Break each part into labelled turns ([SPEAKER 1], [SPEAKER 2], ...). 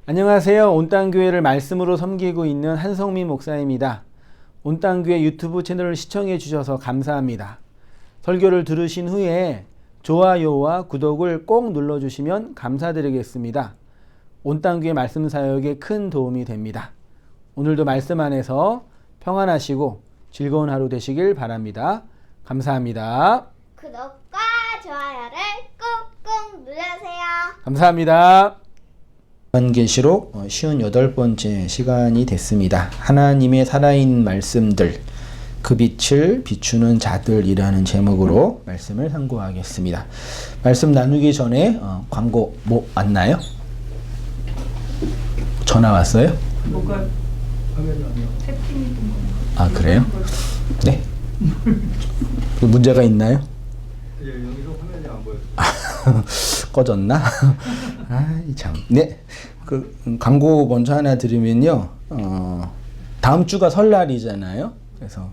[SPEAKER 1] 안녕하세요. 온땅교회를 말씀으로 섬기고 있는 한성민 목사입니다. 온땅교회 유튜브 채널을 시청해 주셔서 감사합니다. 설교를 들으신 후에 좋아요와 구독을 꼭 눌러주시면 감사드리겠습니다. 온땅교회 말씀 사역에 큰 도움이 됩니다. 오늘도 말씀 안에서 평안하시고 즐거운 하루 되시길 바랍니다. 감사합니다.
[SPEAKER 2] 구독과 좋아요를 꾹꾹 눌러주세요.
[SPEAKER 1] 감사합니다. 요한계시록 58번째 시간이 됐습니다. 하나님의 살아있는 말씀들, 그 빛을 비추는 자들이라는 제목으로 말씀을 상고하겠습니다. 말씀 나누기 전에 광고 뭐 왔나요? 전화 왔어요?
[SPEAKER 3] 뭐가 채팅이 된 건가?
[SPEAKER 1] 아, 그래요? 네. 문제가 있나요?
[SPEAKER 4] 여기서 화면이 안 보여요.
[SPEAKER 1] 꺼졌나? 아, 참. 네. 광고 먼저 하나 드리면요. 다음 주가 설날이잖아요. 그래서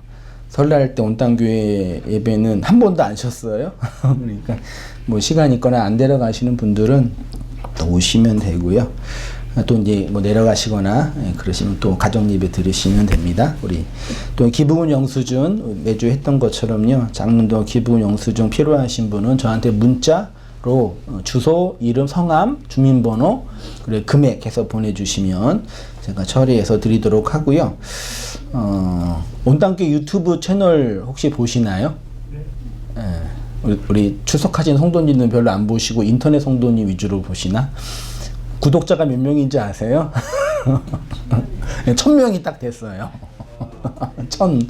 [SPEAKER 1] 설날 때 온땅교회 예배는 한 번도 안 쉬었어요. 그러니까 뭐 시간 있거나 안 내려가시는 분들은 또 오시면 되고요. 또 이제 뭐 내려가시거나 그러시면 또 가정 예배 들으시면 됩니다. 우리 또 기부금 영수증 매주 했던 것처럼요. 장문도 기부금 영수증 필요하신 분은 저한테 문자로 주소, 이름, 성함, 주민번호, 그리고 금액 해서 보내주시면 제가 처리해서 드리도록 하고요. 온땅교회 유튜브 채널 혹시 보시나요? 네. 우리 출석하신 성도님들은 별로 안 보시고 인터넷 성도님 위주로 보시나? 구독자가 몇 명인지 아세요? 1000명이 딱 됐어요. 1000.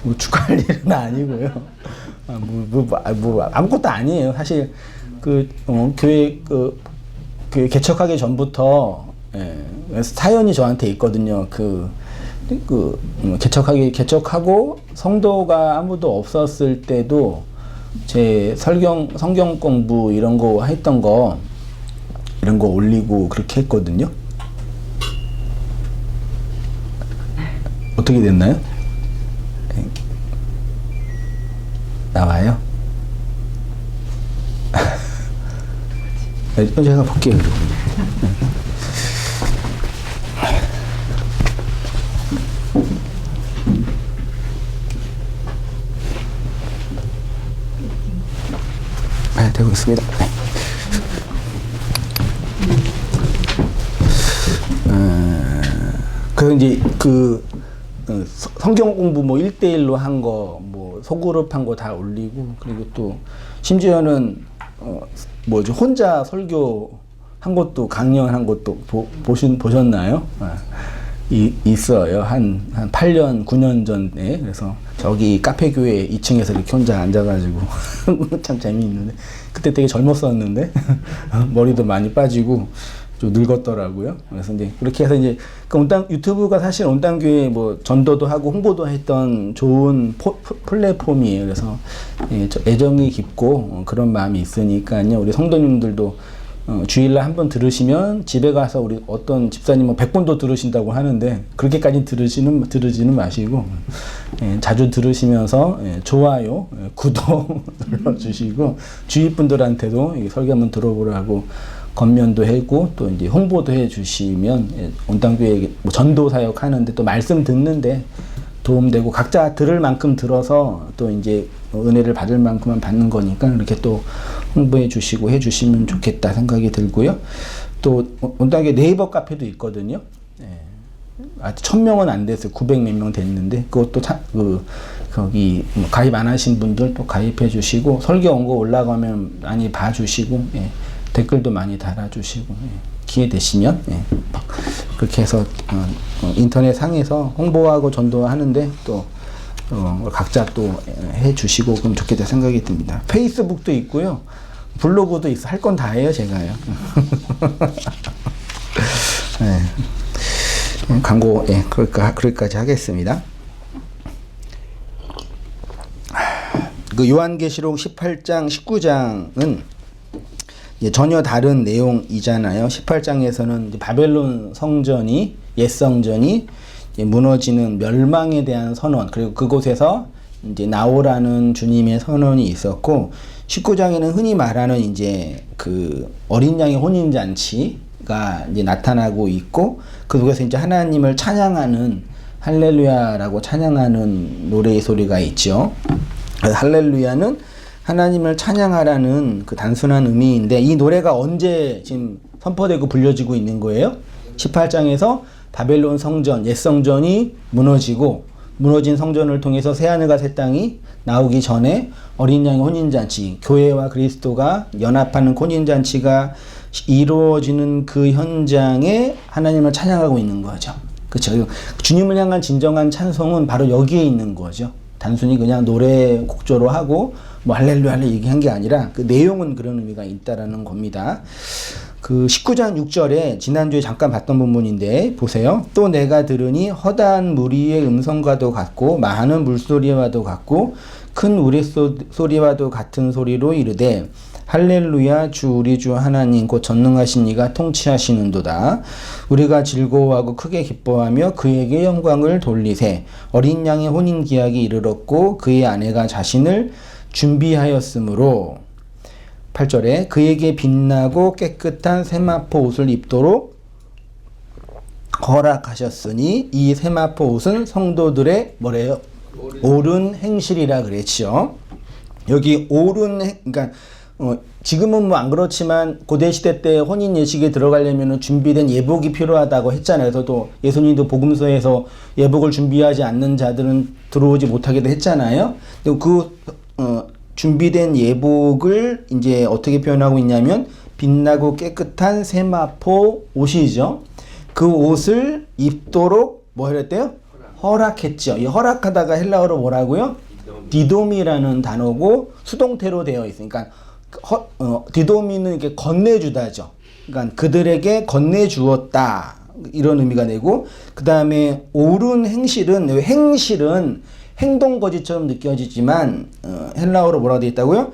[SPEAKER 1] 뭐 축하할 일은 아니고요. 아무것도 아니에요. 사실 교회 교회 개척하기 전부터 사연이 저한테 있거든요. 개척하고 성도가 아무도 없었을 때도 제 성경 공부 이런 거 했던 거 이런 거 올리고 그렇게 했거든요. 어떻게 됐나요? 나와요? 제가 볼게요. 네, 되고 있습니다. 그래서 이제 성경 공부 뭐 1대1로 한 거, 뭐 소그룹 한 거 다 올리고, 그리고 또 심지어는 혼자 설교 한 것도, 강연한 것도 보셨나요? 있어요. 한 8년, 9년 전에. 그래서 저기 카페교회 2층에서 이렇게 혼자 앉아가지고 참 재미있는데, 그때 되게 젊었었는데 머리도 많이 빠지고 좀 늙었더라고요. 그래서 이제 그렇게 해서 이제 유튜브가 사실 온땅교회 뭐 전도도 하고 홍보도 했던 좋은 플랫폼이에요. 그래서 애정이 깊고 그런 마음이 있으니까요. 우리 성도님들도 주일날 한번 들으시면 집에 가서 우리 어떤 집사님은 100번도 들으신다고 하는데 그렇게까지 들으지는 마시고 자주 들으시면서 좋아요, 구독 눌러주시고 주위 분들한테도 설교 한번 들어보라고 권면도 하고 또 이제 홍보도 해주시면 온땅교회 뭐 전도 사역 하는데 또 말씀 듣는데 도움되고 각자 들을 만큼 들어서 또 이제 은혜를 받을 만큼만 받는 거니까 이렇게 또 홍보해 주시고 해 주시면 좋겠다 생각이 들고요. 또 온땅교회 네이버 카페도 있거든요. 아직 1000명은 안 됐어요. 900 몇 명 됐는데 그것도 거기 가입 안 하신 분들 또 가입해 주시고 설교 원고 올라가면 많이 봐주시고 댓글도 많이 달아주시고 기회 되시면 그렇게 해서 인터넷 상에서 홍보하고 전도하는데 또 각자 또 해주시고 그럼 좋겠다 생각이 듭니다. 페이스북도 있고요. 블로그도 있어. 할 건 다 해요, 제가요. 광고 그럴까지 하겠습니다. 요한계시록 18장, 19장은 전혀 다른 내용이잖아요. 18장에서는 바벨론 성전이, 옛 성전이 무너지는 멸망에 대한 선언, 그리고 그곳에서 이제 나오라는 주님의 선언이 있었고, 19장에는 흔히 말하는 이제 그 어린 양의 혼인잔치, 노래가 이제 나타나고 있고 그 속에서 이제 하나님을 찬양하는 할렐루야라고 찬양하는 노래의 소리가 있죠. 할렐루야는 하나님을 찬양하라는 그 단순한 의미인데 이 노래가 언제 지금 선포되고 불려지고 있는 거예요? 18장에서 바벨론 성전, 옛 성전이 무너지고 무너진 성전을 통해서 새하늘과 새 땅이 나오기 전에 어린 양의 혼인잔치, 교회와 그리스도가 연합하는 혼인잔치가 이루어지는 그 현장에 하나님을 찬양하고 있는 거죠. 그렇죠. 주님을 향한 진정한 찬송은 바로 여기에 있는 거죠. 단순히 그냥 노래 곡조로 하고 뭐 할렐루야를 얘기한 게 아니라 그 내용은 그런 의미가 있다라는 겁니다. 그 19장 6절에 지난주에 잠깐 봤던 부분인데 보세요. 또 내가 들으니 허다한 무리의 음성과도 같고 많은 물소리와도 같고 큰 우레소리와도 같은 소리로 이르되 할렐루야 주 우리 주 하나님 곧 전능하신 이가 통치하시는도다. 우리가 즐거워하고 크게 기뻐하며 그에게 영광을 돌리세. 어린 양의 혼인 기약이 이르렀고 그의 아내가 자신을 준비하였으므로 8절에 그에게 빛나고 깨끗한 세마포 옷을 입도록 허락하셨으니 이 세마포 옷은 성도들의 뭐래요? 옳은 행실이라 그랬죠. 여기 그러니까 지금은 뭐 안 그렇지만 고대 시대 때 혼인 예식에 들어가려면 준비된 예복이 필요하다고 했잖아요. 그래서 또 예수님도 복음서에서 예복을 준비하지 않는 자들은 들어오지 못하게도 했잖아요. 그 준비된 예복을 이제 어떻게 표현하고 있냐면 빛나고 깨끗한 세마포 옷이죠. 그 옷을 입도록 뭐 했대요? 허락했죠. 이 허락하다가 헬라어로 뭐라고요? 디도미라는 단어고 수동태로 되어 있으니까 디도미는 이렇게 건네주다죠. 그러니까 그들에게 건네주었다 이런 의미가 되고 그 다음에 옳은 행실은 행동거지처럼 느껴지지만 헬라어로 뭐라고 되어 있다고요?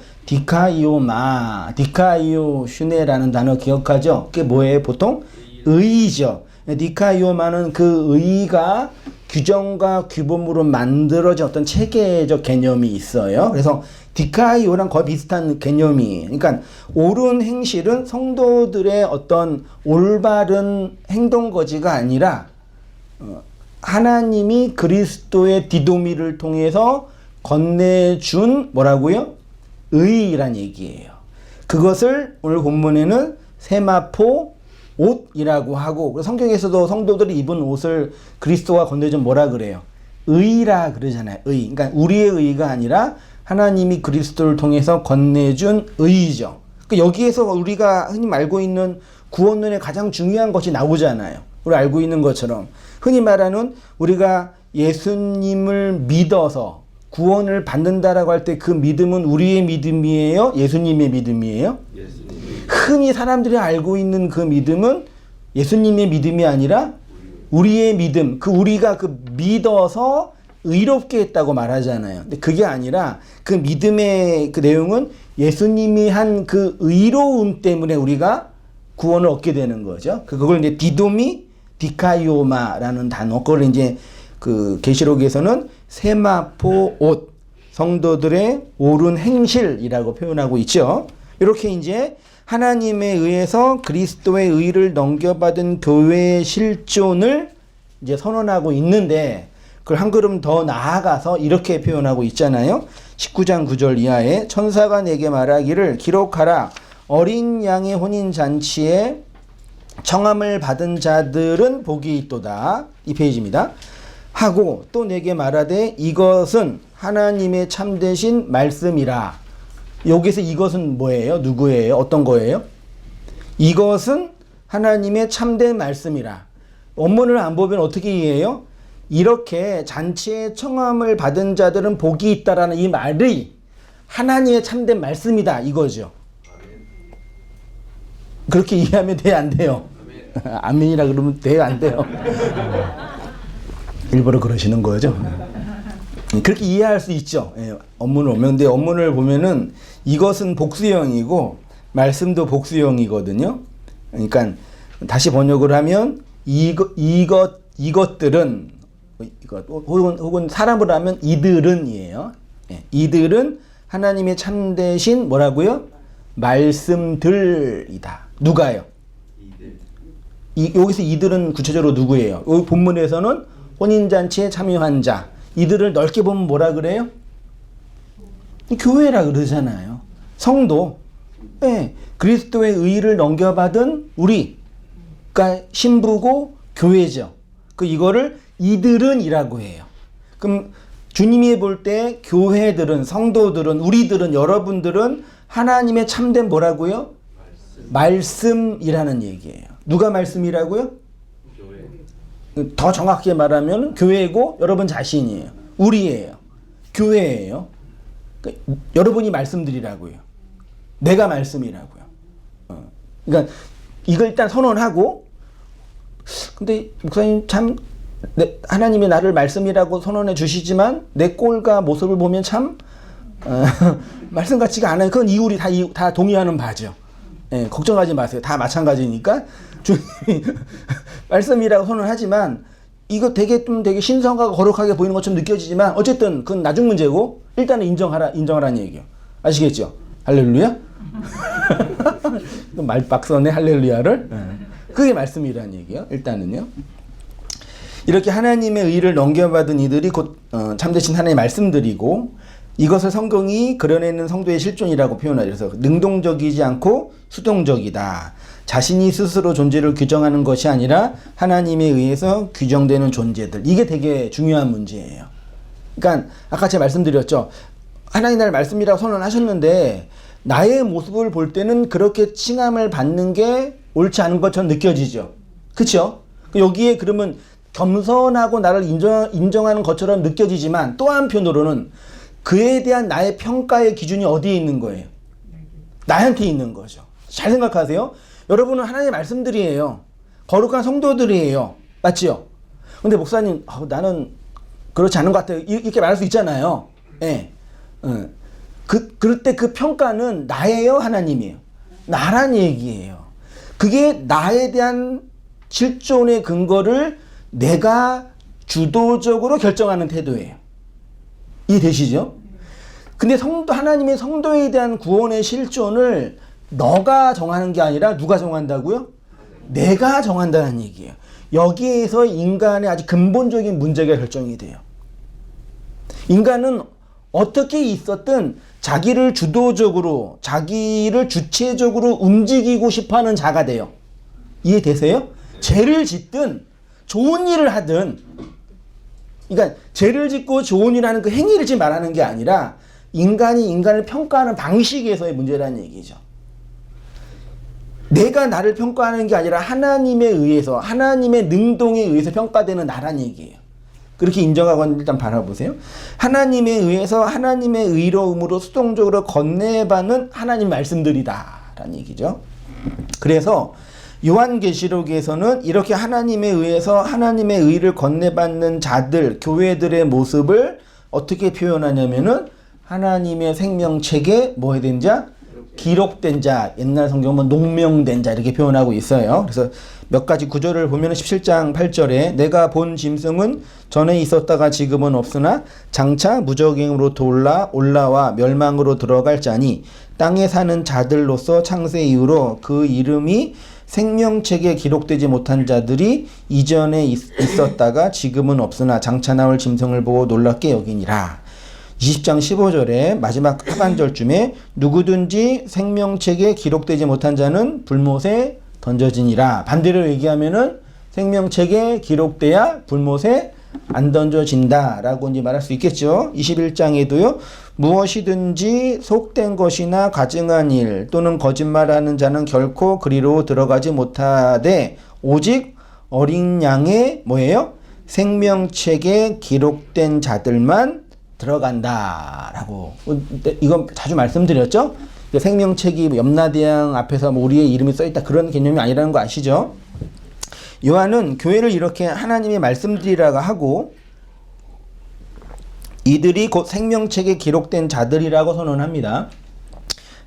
[SPEAKER 1] 디카이오슈네라는 단어 기억하죠? 그게 뭐예요? 보통 의죠. 디카이오마는 그 의가 규정과 규범으로 만들어진 어떤 체계적 개념이 있어요. 그래서 디카이오랑 거의 비슷한 개념이에요. 그러니까 옳은 행실은 성도들의 어떤 올바른 행동거지가 아니라 하나님이 그리스도의 디도미를 통해서 건네준 뭐라고요? 의란 얘기예요. 그것을 오늘 본문에는 세마포 옷이라고 하고 성경에서도 성도들이 입은 옷을 그리스도가 건네준 뭐라 그래요? 의라 그러잖아요. 의. 그러니까 우리의 의가 아니라 하나님이 그리스도를 통해서 건네준 의죠. 그러니까 여기에서 우리가 흔히 알고 있는 구원론의 가장 중요한 것이 나오잖아요. 우리 알고 있는 것처럼 흔히 말하는 우리가 예수님을 믿어서 구원을 받는다라고 할 때 그 믿음은 우리의 믿음이에요? 예수님의 믿음이에요? 흔히 사람들이 알고 있는 그 믿음은 예수님의 믿음이 아니라 우리의 믿음, 그 우리가 그 믿어서 의롭게 했다고 말하잖아요. 근데 그게 아니라 그 믿음의 그 내용은 예수님이 한 그 의로움 때문에 우리가 구원을 얻게 되는 거죠. 그걸 이제 디카이오마라는 단어, 그걸 이제 그 계시록에서는 세마포 옷, 성도들의 옳은 행실이라고 표현하고 있죠. 이렇게 이제 하나님에 의해서 그리스도의 의를 넘겨받은 교회의 실존을 이제 선언하고 있는데 그걸 한 걸음 더 나아가서 이렇게 표현하고 있잖아요. 19장 9절 이하에 천사가 내게 말하기를 기록하라. 어린 양의 혼인잔치에 청함을 받은 자들은 복이 있도다. 이 페이지입니다. 하고 또 내게 말하되 이것은 하나님의 참되신 말씀이라. 여기서 이것은 뭐예요? 누구예요? 어떤 거예요? 이것은 하나님의 참된 말씀이라. 원문을 안 보면 어떻게 이해해요? 이렇게 잔치에 청함을 받은 자들은 복이 있다라는 이 말이 하나님의 참된 말씀이다 이거죠. 그렇게 이해하면 돼요? 안 돼요? 아멘이라 그러면 돼요? 안 돼요? 일부러 그러시는 거죠. 그렇게 이해할 수 있죠. 예, 원문을 보면. 근데 원문을 보면은 이것은 복수형이고 말씀도 복수형이거든요. 그러니까 다시 번역을 하면 이것들은 혹은 사람으로 하면 이들은이에요. 예, 이들은 하나님의 참되신 뭐라고요? 말씀들이다. 누가요? 여기서 이들은 구체적으로 누구예요? 여기 본문에서는 혼인잔치에 참여한 자. 이들을 넓게 보면 뭐라 그래요? 교회라 그러잖아요. 성도. 네. 그리스도의 의를 넘겨받은 우리가 신부고 교회죠. 이거를 이들은 이라고 해요. 그럼 주님이 볼 때 교회들은, 성도들은, 우리들은, 여러분들은 하나님의 참된 뭐라고요? 말씀이라는 얘기예요. 누가 말씀이라고요? 교회. 더 정확하게 말하면 교회고 여러분 자신이에요. 우리예요. 교회예요. 여러분이 말씀드리라고요. 내가 말씀이라고요. 그러니까 이걸 일단 선언하고, 근데 목사님 참 하나님이 나를 말씀이라고 선언해 주시지만 내 꼴과 모습을 보면 참 말씀 같지가 않아요. 그건 이웃이 다 동의하는 바죠. 예, 걱정하지 마세요. 다 마찬가지니까 주님이 말씀이라고 선언하지만 이거 되게 신성하고 거룩하게 보이는 것처럼 느껴지지만 어쨌든 그건 나중 문제고 일단은 인정하라는 얘기예요. 아시겠죠? 할렐루야? 말박 써네 할렐루야를. 그게 말씀이라는 얘기예요. 일단은요. 이렇게 하나님의 의를 넘겨받은 이들이 곧 참되신 하나님의 말씀들이고 이것을 성경이 그려내는 성도의 실존이라고 표현하죠. 그래서 능동적이지 않고 수동적이다. 자신이 스스로 존재를 규정하는 것이 아니라 하나님에 의해서 규정되는 존재들. 이게 되게 중요한 문제예요. 그러니까 아까 제가 말씀드렸죠. 하나님 나를 말씀이라고 선언하셨는데 나의 모습을 볼 때는 그렇게 칭함을 받는 게 옳지 않은 것처럼 느껴지죠. 그렇죠? 여기에 그러면 겸손하고 나를 인정하는 것처럼 느껴지지만 또 한편으로는 그에 대한 나의 평가의 기준이 어디에 있는 거예요? 나한테 있는 거죠. 잘 생각하세요. 여러분은 하나님의 말씀들이에요. 거룩한 성도들이에요. 맞지요? 근데 목사님, 나는 그렇지 않은 것 같아요. 이렇게 말할 수 있잖아요. 예. 그럴 때 그 평가는 나예요? 하나님이에요? 나란 얘기예요. 그게 나에 대한 실존의 근거를 내가 주도적으로 결정하는 태도예요. 이해되시죠? 근데 하나님의 성도에 대한 구원의 실존을 너가 정하는 게 아니라 누가 정한다고요? 내가 정한다는 얘기예요. 여기에서 인간의 아주 근본적인 문제가 결정이 돼요. 인간은 어떻게 있었든 자기를 주도적으로, 자기를 주체적으로 움직이고 싶어하는 자가 돼요. 이해되세요? 죄를 짓든 좋은 일을 하든, 그러니까 죄를 짓고 좋은 일을 하는 그 행위를 지금 말하는 게 아니라 인간이 인간을 평가하는 방식에서의 문제라는 얘기죠. 내가 나를 평가하는 게 아니라 하나님에 의해서, 하나님의 능동에 의해서 평가되는 나란 얘기예요. 그렇게 인정하고 일단 바라보세요. 하나님에 의해서 하나님의 의로움으로 수동적으로 건네받는 하나님 말씀들이다라는 얘기죠. 그래서 요한계시록에서는 이렇게 하나님에 의해서 하나님의 의를 건네받는 자들, 교회들의 모습을 어떻게 표현하냐면은 하나님의 생명책에 뭐 해야 자? 기록된 자, 옛날 성경은 농명된 자 이렇게 표현하고 있어요. 그래서 몇 가지 구절을 보면 17장 8절에 내가 본 짐승은 전에 있었다가 지금은 없으나 장차 무적행으로부터 올라와 멸망으로 들어갈 자니 땅에 사는 자들로서 창세 이후로 그 이름이 생명책에 기록되지 못한 자들이 이전에 있었다가 지금은 없으나 장차 나올 짐승을 보고 놀랍게 여기니라. 20장 15절에 마지막 하반절쯤에 누구든지 생명책에 기록되지 못한 자는 불못에 던져지니라. 반대로 얘기하면은 생명책에 기록돼야 불못에 안 던져진다 라고 이제 말할 수 있겠죠. 21장에도요. 무엇이든지 속된 것이나 가증한 일 또는 거짓말하는 자는 결코 그리로 들어가지 못하되 오직 어린 양의 뭐예요? 생명책에 기록된 자들만 들어간다 라고. 이건 자주 말씀드렸죠. 생명책이 염라대왕 앞에서 뭐 우리의 이름이 써있다 그런 개념이 아니라는 거 아시죠? 요한은 교회를 이렇게 하나님의 말씀들이라고 하고 이들이 곧 생명책에 기록된 자들이라고 선언합니다.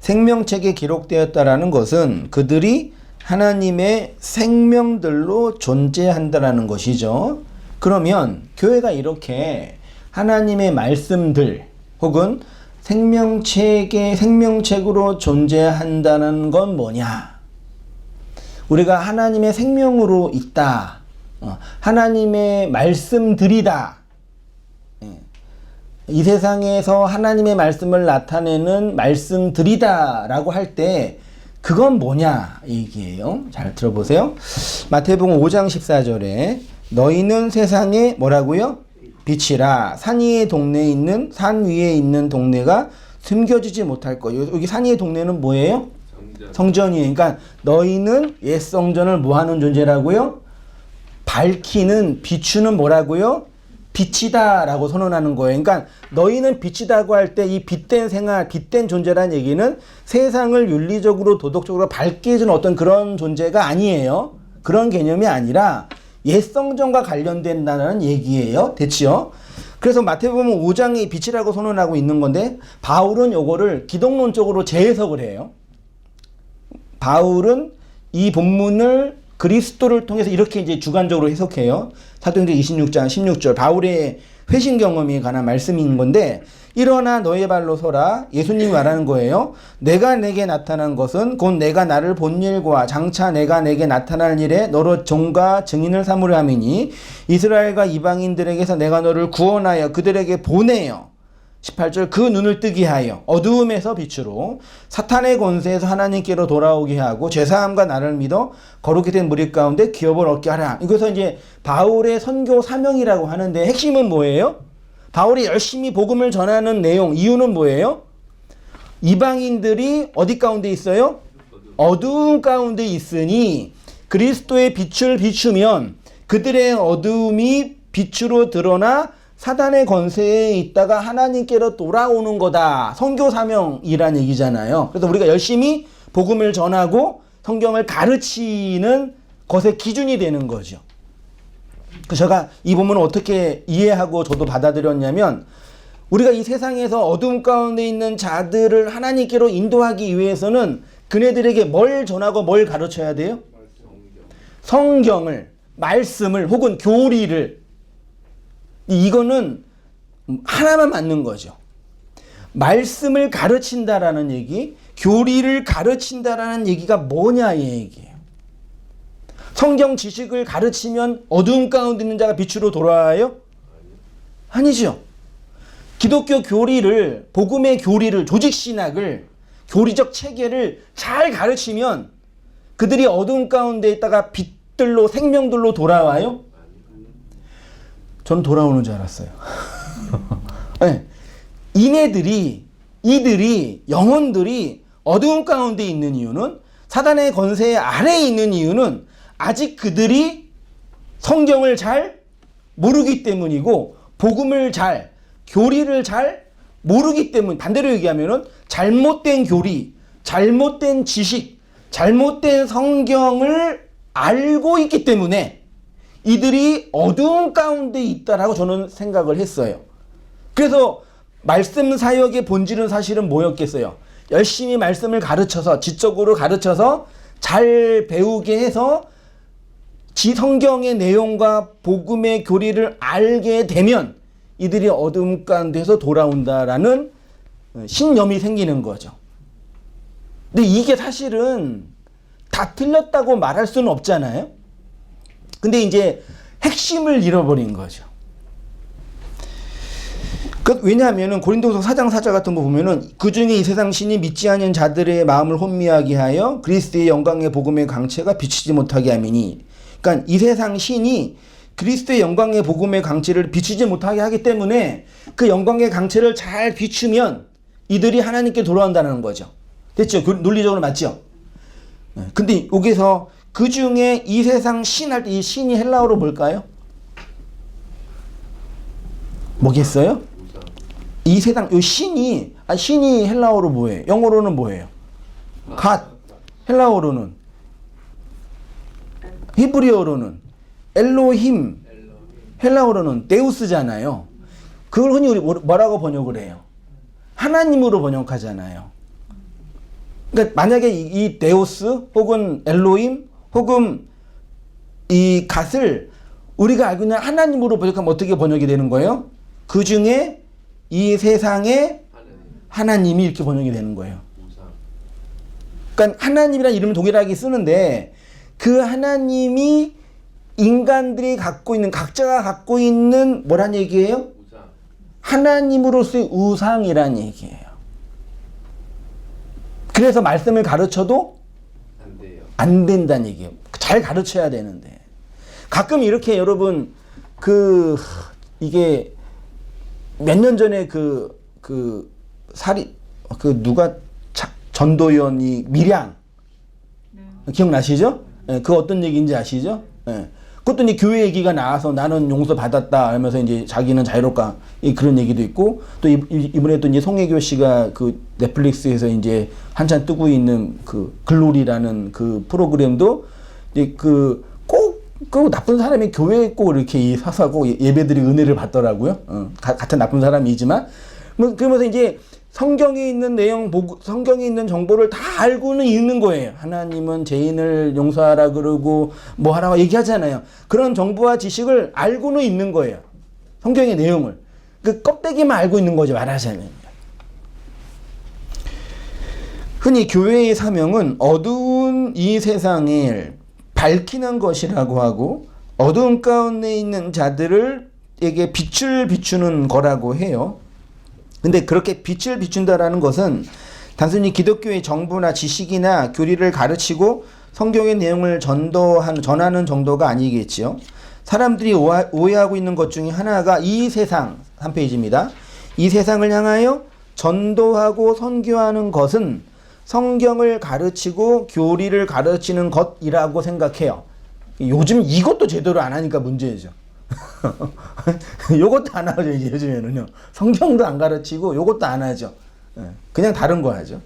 [SPEAKER 1] 생명책에 기록되었다라는 것은 그들이 하나님의 생명들로 존재한다라는 것이죠. 그러면 교회가 이렇게 하나님의 말씀들 혹은 생명책으로 존재한다는 건 뭐냐? 우리가 하나님의 생명으로 있다. 하나님의 말씀들이다. 이 세상에서 하나님의 말씀을 나타내는 말씀들이다 라고 할 때 그건 뭐냐 얘기예요. 잘 들어보세요. 마태복음 5장 14절에 너희는 세상에 뭐라고요? 빛이라. 산 위의 동네에 있는, 산 위에 있는 동네가 숨겨지지 못할 거예요. 여기 산 위의 동네는 뭐예요? 성전이에요. 그러니까 너희는 옛 성전을 뭐 하는 존재라고요? 밝히는, 비추는 뭐라고요? 빛이다 라고 선언하는 거예요. 그러니까 너희는 빛이다고 할 때 이 빛된 생활, 빛된 존재라는 얘기는 세상을 윤리적으로 도덕적으로 밝게 해주는 어떤 그런 존재가 아니에요. 그런 개념이 아니라 옛 성전과 관련된다는 얘기예요. 됐지요? 그래서 마태복음 5장이 빛이라고 선언하고 있는 건데 바울은 요거를 기독론적으로 재해석을 해요. 바울은 이 본문을 그리스도를 통해서 이렇게 이제 주관적으로 해석해요. 사도행전 26장 16절 바울의 회심 경험에 관한 말씀인 건데 일어나 너의 발로 서라. 예수님이 말하는 거예요. 내가 내게 나타난 것은 곧 내가 나를 본 일과 장차 내가 내게 나타날 일에 너로 종과 증인을 삼으려 함이니 이스라엘과 이방인들에게서 내가 너를 구원하여 그들에게 보내어 18절 그 눈을 뜨게 하여 어두움에서 빛으로 사탄의 권세에서 하나님께로 돌아오게 하고 죄사함과 나를 믿어 거룩히 된 무리 가운데 기업을 얻게 하라. 이것은 이제 바울의 선교 사명이라고 하는데 핵심은 뭐예요? 바울이 열심히 복음을 전하는 내용, 이유는 뭐예요? 이방인들이 어디 가운데 있어요? 어두움 가운데 있으니 그리스도의 빛을 비추면 그들의 어두움이 빛으로 드러나 사단의 권세에 있다가 하나님께로 돌아오는 거다. 선교 사명이란 얘기잖아요. 그래서 우리가 열심히 복음을 전하고 성경을 가르치는 것의 기준이 되는 거죠. 그래서 제가 이 본문을 어떻게 이해하고 저도 받아들였냐면 우리가 이 세상에서 어둠 가운데 있는 자들을 하나님께로 인도하기 위해서는 그네들에게 뭘 전하고 뭘 가르쳐야 돼요? 성경을, 말씀을 혹은 교리를. 이거는 하나만 맞는 거죠. 말씀을 가르친다라는 얘기, 교리를 가르친다라는 얘기가 뭐냐 이 얘기예요. 성경 지식을 가르치면 어두움 가운데 있는 자가 빛으로 돌아와요? 아니죠. 기독교 교리를, 복음의 교리를, 조직신학을, 교리적 체계를 잘 가르치면 그들이 어두움 가운데 있다가 빛들로, 생명들로 돌아와요? 저는 돌아오는 줄 알았어요. 네. 이들이, 영혼들이 어두움 가운데 있는 이유는 사단의 권세 아래에 있는 이유는 아직 그들이 성경을 잘 모르기 때문이고 복음을 잘, 교리를 잘 모르기 때문. 반대로 얘기하면은 잘못된 교리, 잘못된 지식, 잘못된 성경을 알고 있기 때문에 이들이 어두움 가운데 있다라고 저는 생각을 했어요. 그래서 말씀 사역의 본질은 사실은 뭐였겠어요? 열심히 말씀을 가르쳐서, 지적으로 가르쳐서 잘 배우게 해서 성경의 내용과 복음의 교리를 알게 되면 이들이 어두움 가운데서 돌아온다라는 신념이 생기는 거죠. 근데 이게 사실은 다 틀렸다고 말할 수는 없잖아요. 근데 이제 핵심을 잃어버린 거죠. 왜냐하면은 고린도서 4장 4절 같은 거 보면은 그 중에 이 세상 신이 믿지 않은 자들의 마음을 혼미하게 하여 그리스도의 영광의 복음의 강체가 비추지 못하게 함이니. 그러니까 이 세상 신이 그리스도의 영광의 복음의 강체를 비추지 못하게 하기 때문에 그 영광의 강체를 잘 비추면 이들이 하나님께 돌아온다는 거죠. 됐죠? 논리적으로 맞죠? 근데 여기서 그 중에 이 세상 신 할 때 이 신이 헬라어로 뭘까요? 뭐겠어요? 이 세상, 이 신이, 신이 헬라어로 뭐예요? 영어로는 뭐예요? 갓. 헬라어로는. 히브리어로는. 엘로힘. 헬라어로는 데우스잖아요. 그걸 흔히 우리 뭐라고 번역을 해요? 하나님으로 번역하잖아요. 그러니까 만약에 이 데우스 혹은 엘로힘 혹은 이 갓을 우리가 알고 있는 하나님으로 번역하면 어떻게 번역이 되는 거예요? 그 중에 이 세상의 하나님이 이렇게 번역이 되는 거예요. 그러니까 하나님이라는 이름을 동일하게 쓰는데 그 하나님이 인간들이 갖고 있는, 각자가 갖고 있는 뭐란 얘기예요? 하나님으로서의 우상이란 얘기예요. 그래서 말씀을 가르쳐도 안 된다는 얘기예요. 잘 가르쳐야 되는데. 가끔 이렇게 여러분, 이게 몇 년 전에 전도연이 밀양. 기억나시죠? 예, 그 어떤 얘기인지 아시죠? 예. 그것도 이제 교회 얘기가 나와서 나는 용서 받았다 하면서 이제 자기는 자유롭다 그런 얘기도 있고, 또 이번에 또 이제 송혜교 씨가 그 넷플릭스에서 이제 한참 뜨고 있는 그 글로리라는 그 프로그램도 이제 그 나쁜 사람이 교회에 꼭 이렇게 사서하고 예배드리 은혜를 받더라고요. 같은 나쁜 사람이지만 그러면서 이제 성경에 있는 내용 보고, 성경에 있는 정보를 다 알고는 있는 거예요. 하나님은 죄인을 용서하라 그러고 뭐 하라고 얘기하잖아요. 그런 정보와 지식을 알고는 있는 거예요. 성경의 내용을. 그 껍데기만 알고 있는 거죠, 말하자면. 흔히 교회의 사명은 어두운 이 세상을 밝히는 것이라고 하고, 어두운 가운데 있는 자들에게 빛을 비추는 거라고 해요. 근데 그렇게 빛을 비춘다라는 것은 단순히 기독교의 정보나 지식이나 교리를 가르치고 성경의 내용을 전하는 정도가 아니겠지요. 사람들이 오해하고 있는 것 중에 하나가 이 세상, 한 페이지입니다. 이 세상을 향하여 전도하고 선교하는 것은 성경을 가르치고 교리를 가르치는 것이라고 생각해요. 요즘 이것도 제대로 안 하니까 문제죠. 요것도 안 하죠, 이제 요즘에는요. 성경도 안 가르치고 요것도 안 하죠. 그냥 다른 거 하죠.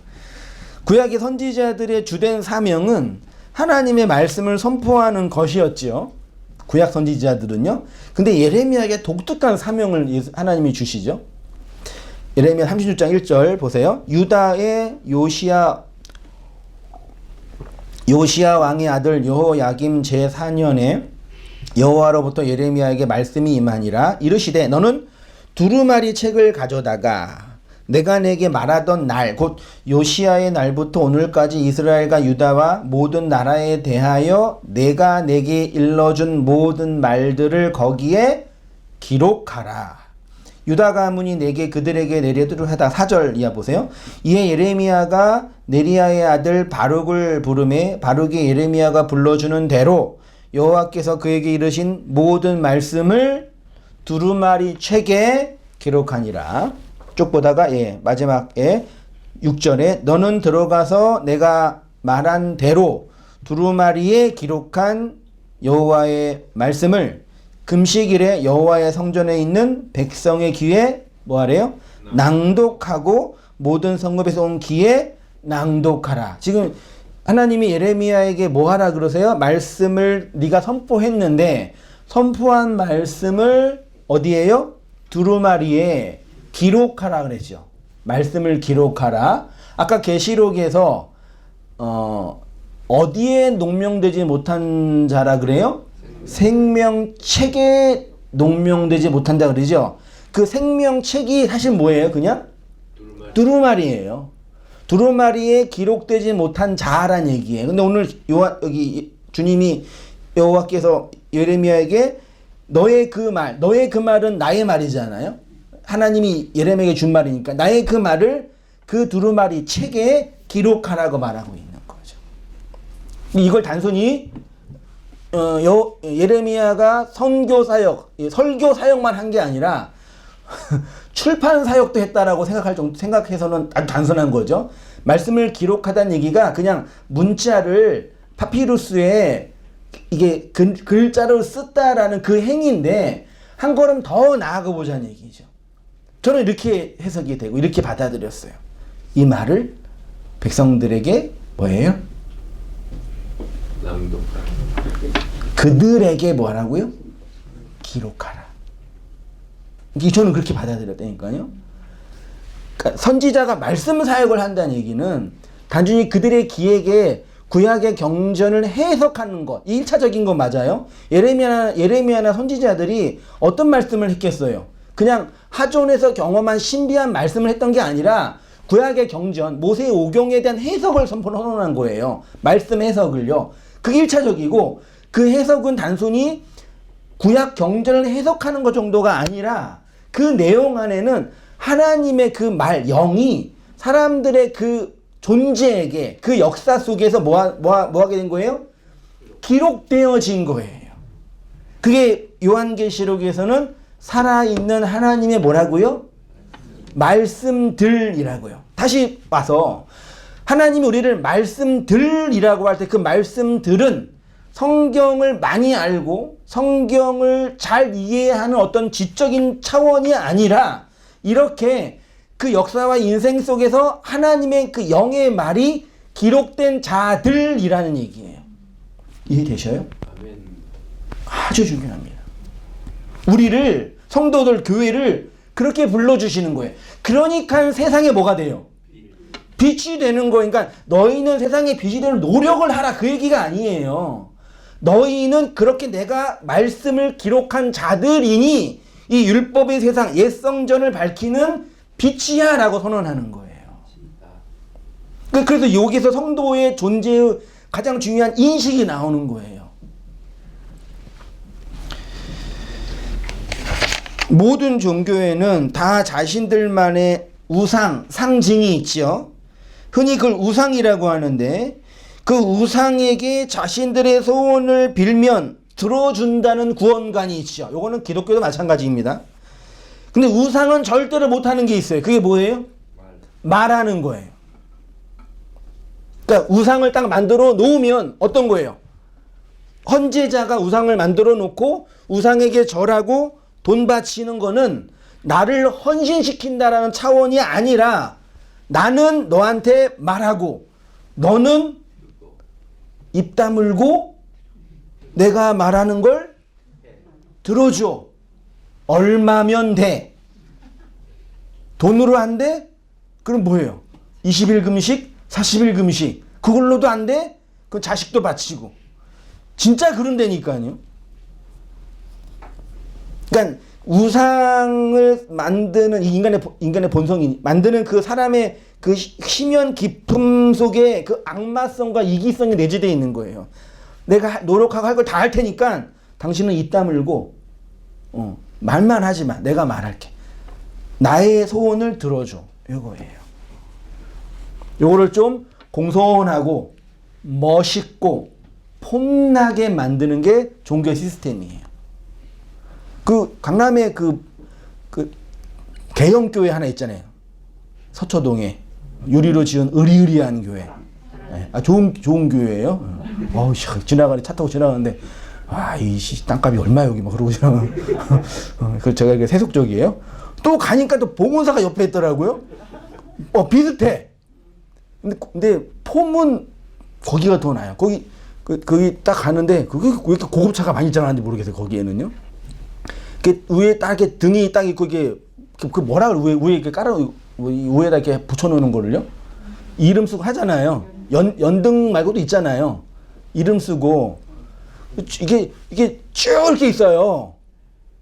[SPEAKER 1] 구약의 선지자들의 주된 사명은 하나님의 말씀을 선포하는 것이었지요. 구약 선지자들은요. 근데 예레미야에게 독특한 사명을 하나님이 주시죠. 예레미야 36장 1절 보세요. 유다의 요시야 왕의 아들 여호야김 제4년에 여호와로부터 예레미야에게 말씀이 임하니라. 이르시되 너는 두루마리 책을 가져다가 내가 내게 말하던 날, 곧 요시야의 날부터 오늘까지 이스라엘과 유다와 모든 나라에 대하여 내가 내게 일러준 모든 말들을 거기에 기록하라. 유다 가문이 내게 그들에게 내려두려 하다. 4절 이하 보세요. 이에 예레미야가 네리야의 아들 바룩을 부르매 바룩이 예레미야가 불러주는 대로 여호와께서 그에게 이르신 모든 말씀을 두루마리 책에 기록하니라. 쭉 보다가 마지막에 6절에 너는 들어가서 내가 말한 대로 두루마리에 기록한 여호와의 말씀을 금식일에 여호와의 성전에 있는 백성의 귀에 뭐하래요? 낭독하고 모든 성읍에서 온 귀에 낭독하라. 지금 하나님이 예레미야에게 뭐 하라 그러세요? 말씀을 네가 선포했는데 선포한 말씀을 어디에요? 두루마리에 기록하라 그랬죠. 말씀을 기록하라. 아까 계시록에서 어디에 농명되지 못한 자라 그래요? 생명책에 농명되지 못한다 그러죠. 그 생명책이 사실 뭐예요? 그냥 두루마리예요. 두루마리에 기록되지 못한 자란 얘기예요. 근데 오늘 여기 주님이 여호와께서 예레미야에게 너의 그 말은 나의 말이잖아요. 하나님이 예레미야에게 준 말이니까 나의 그 말을 그 두루마리 책에 기록하라고 말하고 있는 거죠. 이걸 단순히 예레미야가 선교 사역, 설교 사역만 한 게 아니라 출판 사역도 했다라고 생각해서는 아주 단순한 거죠. 말씀을 기록하다는 얘기가 그냥 문자를 파피루스에 이게 글자로 썼다라는 그 행위인데 한 걸음 더 나아가 보자는 얘기죠. 저는 이렇게 해석이 되고 이렇게 받아들였어요. 이 말을 백성들에게 뭐예요?
[SPEAKER 5] 낭독하라.
[SPEAKER 1] 그들에게 뭐라고요? 기록하라. 저는 그렇게 받아들였다니까요. 그러니까 선지자가 말씀 사역을 한다는 얘기는 단순히 그들의 귀에게 구약의 경전을 해석하는 것, 1차적인 건 맞아요. 예레미야나 선지자들이 어떤 말씀을 했겠어요? 그냥 하존에서 경험한 신비한 말씀을 했던 게 아니라 구약의 경전, 모세의 오경에 대한 해석을 선언한 거예요. 말씀 해석을요. 그게 1차적이고 그 해석은 단순히 구약 경전을 해석하는 것 정도가 아니라 그 내용 안에는 하나님의 그 말, 영이 사람들의 그 존재에게 그 역사 속에서 뭐 하게 된 거예요? 기록되어진 거예요. 그게 요한계시록에서는 살아있는 하나님의 뭐라고요? 말씀들이라고요. 다시 봐서 하나님이 우리를 말씀들이라고 할 때 그 말씀들은 성경을 많이 알고 성경을 잘 이해하는 어떤 지적인 차원이 아니라 이렇게 그 역사와 인생 속에서 하나님의 그 영의 말이 기록된 자들이라는 얘기예요. 이해되셔요? 아주 중요합니다. 우리를 성도들 교회를 그렇게 불러주시는 거예요. 그러니까 세상에 뭐가 돼요? 빛이 되는 거예요. 그러니까 너희는 세상에 빛이 되는 노력을 하라 그 얘기가 아니에요. 너희는 그렇게 내가 말씀을 기록한 자들이니 이 율법의 세상 옛 성전을 밝히는 빛이야 라고 선언하는 거예요. 그래서 여기서 성도의 존재의 가장 중요한 인식이 나오는 거예요. 모든 종교에는 다 자신들만의 우상, 상징이 있죠. 흔히 그걸 우상이라고 하는데 그 우상에게 자신들의 소원을 빌면 들어준다는 구원관이 있죠. 요거는 기독교도 마찬가지입니다. 근데 우상은 절대로 못하는 게 있어요. 그게 뭐예요? 말하는 거예요. 그러니까 우상을 딱 만들어 놓으면 어떤 거예요? 헌제자가 우상을 만들어 놓고 우상에게 절하고 돈 바치는 거는 나를 헌신시킨다라는 차원이 아니라 나는 너한테 말하고 너는 입 다물고 내가 말하는 걸 들어줘. 얼마면 돼? 돈으로 안 돼? 그럼 뭐예요? 20일 금식, 40일 금식. 그걸로도 안 돼? 그 자식도 바치고. 진짜 그런다니까요. 그러니까 우상을 만드는 이 인간의 본성이 만드는 그 사람의 그 희면 깊음 속에 그 악마성과 이기성이 내재되어 있는 거예요. 내가 노력하고 할 걸 다 할 테니까 당신은 입 다물고 말만 하지 마. 내가 말할게. 나의 소원을 들어줘. 이거예요. 요거를 좀 공손하고 멋있고 폼나게 만드는 게 종교 시스템이에요. 그 강남에 그 개영교회 하나 있잖아요. 서초동에 유리로 지은 으리으리한 교회. 아, 좋은 교회예요. 지나가는 차 타고 지나가는데 이 땅값이 얼마 여기 막 그러고 지나가. 그 제가 이게 세속적이에요. 또 가니까 또 봉헌사가 옆에 있더라고요. 비슷해. 근데 폼은 거기가 더 나아요. 거기 딱 가는데 그게 왜 이렇게 고급차가 많이 지나가는지 모르겠어요. 거기에는요. 위에 딱 이렇게 등이 딱 있고 이게 그 뭐라 그래 위에 이렇게 위에다 이렇게 붙여놓는 거를요. 이름 쓰고 하잖아요. 연등 말고도 있잖아요. 이름 쓰고 이게 쭉 이렇게 있어요.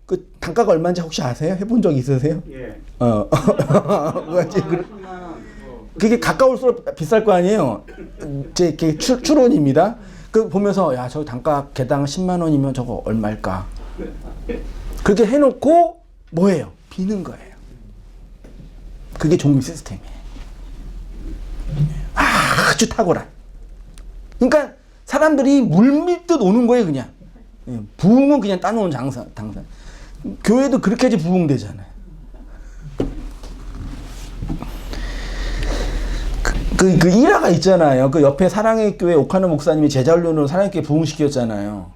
[SPEAKER 1] 그 단가가 얼마인지 혹시 아세요? 해본 적 있으세요?
[SPEAKER 4] 예.
[SPEAKER 1] 그게 가까울수록 비쌀 거 아니에요. 제 추론입니다. 그 보면서 야, 저 단가 개당 10만 원이면 저거 얼마일까? 그렇게 해놓고 뭐예요? 비는 거예요. 그게 종교 시스템이에요. 아주 탁월한. 그러니까 사람들이 물밀듯 오는 거예요, 그냥. 부흥은 그냥 따놓은 당상. 교회도 그렇게 해야지 부흥되잖아요. 그 일화가 있잖아요. 그 옆에 사랑의 교회 옥하는 목사님이 제자훈련으로 사랑의 교회 부흥시켰잖아요.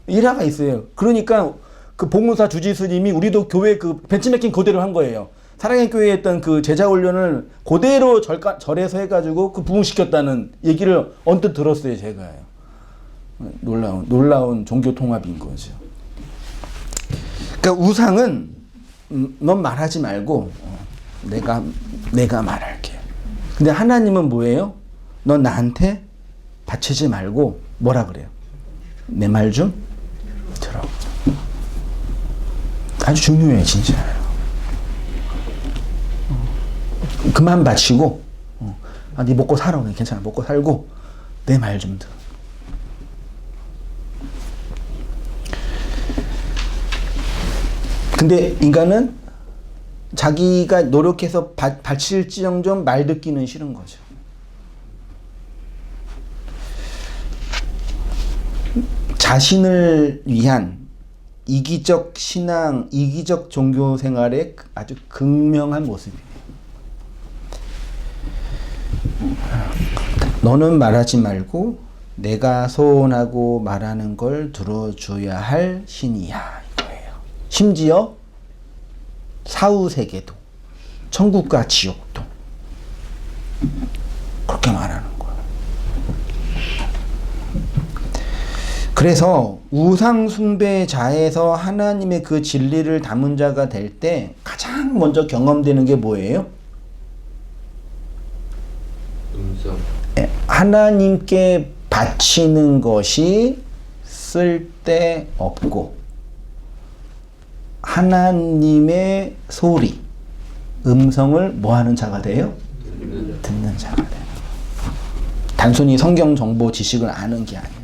[SPEAKER 1] 일화가 있어요. 그러니까 그 봉은사 주지스님이 우리도 교회 그 벤치매킹 그대로 한 거예요. 사랑의 교회에 했던 그 제자훈련을 그대로 절에서 해가지고 그 부흥시켰다는 얘기를 언뜻 들었어요, 제가요. 놀라운 종교 통합인 거죠. 그러니까 우상은 넌 말하지 말고 내가 말할게. 근데 하나님은 뭐예요? 넌 나한테 바치지 말고 뭐라 그래요? 내 말 좀 들어. 아주 중요해, 진짜. 그만 바치고, 네 먹고 살아. 괜찮아. 먹고 살고, 내 말 좀 들어. 근데 인간은 자기가 노력해서 바칠지언정 말 듣기는 싫은 거죠. 자신을 위한 이기적 신앙, 이기적 종교 생활의 아주 극명한 모습이에요. 너는 말하지 말고 내가 소원하고 말하는 걸 들어줘야 할 신이야 이거예요. 심지어 사후세계도 천국과 지옥도 그렇게 말하는 거예요. 그래서 우상숭배자에서 하나님의 그 진리를 담은 자가 될 때 가장 먼저 경험되는 게 뭐예요? 하나님께 바치는 것이 쓸데없고 하나님의 소리, 음성을 뭐하는 자가 돼요? 듣는 자가 돼요. 단순히 성경 정보 지식을 아는 게 아니라.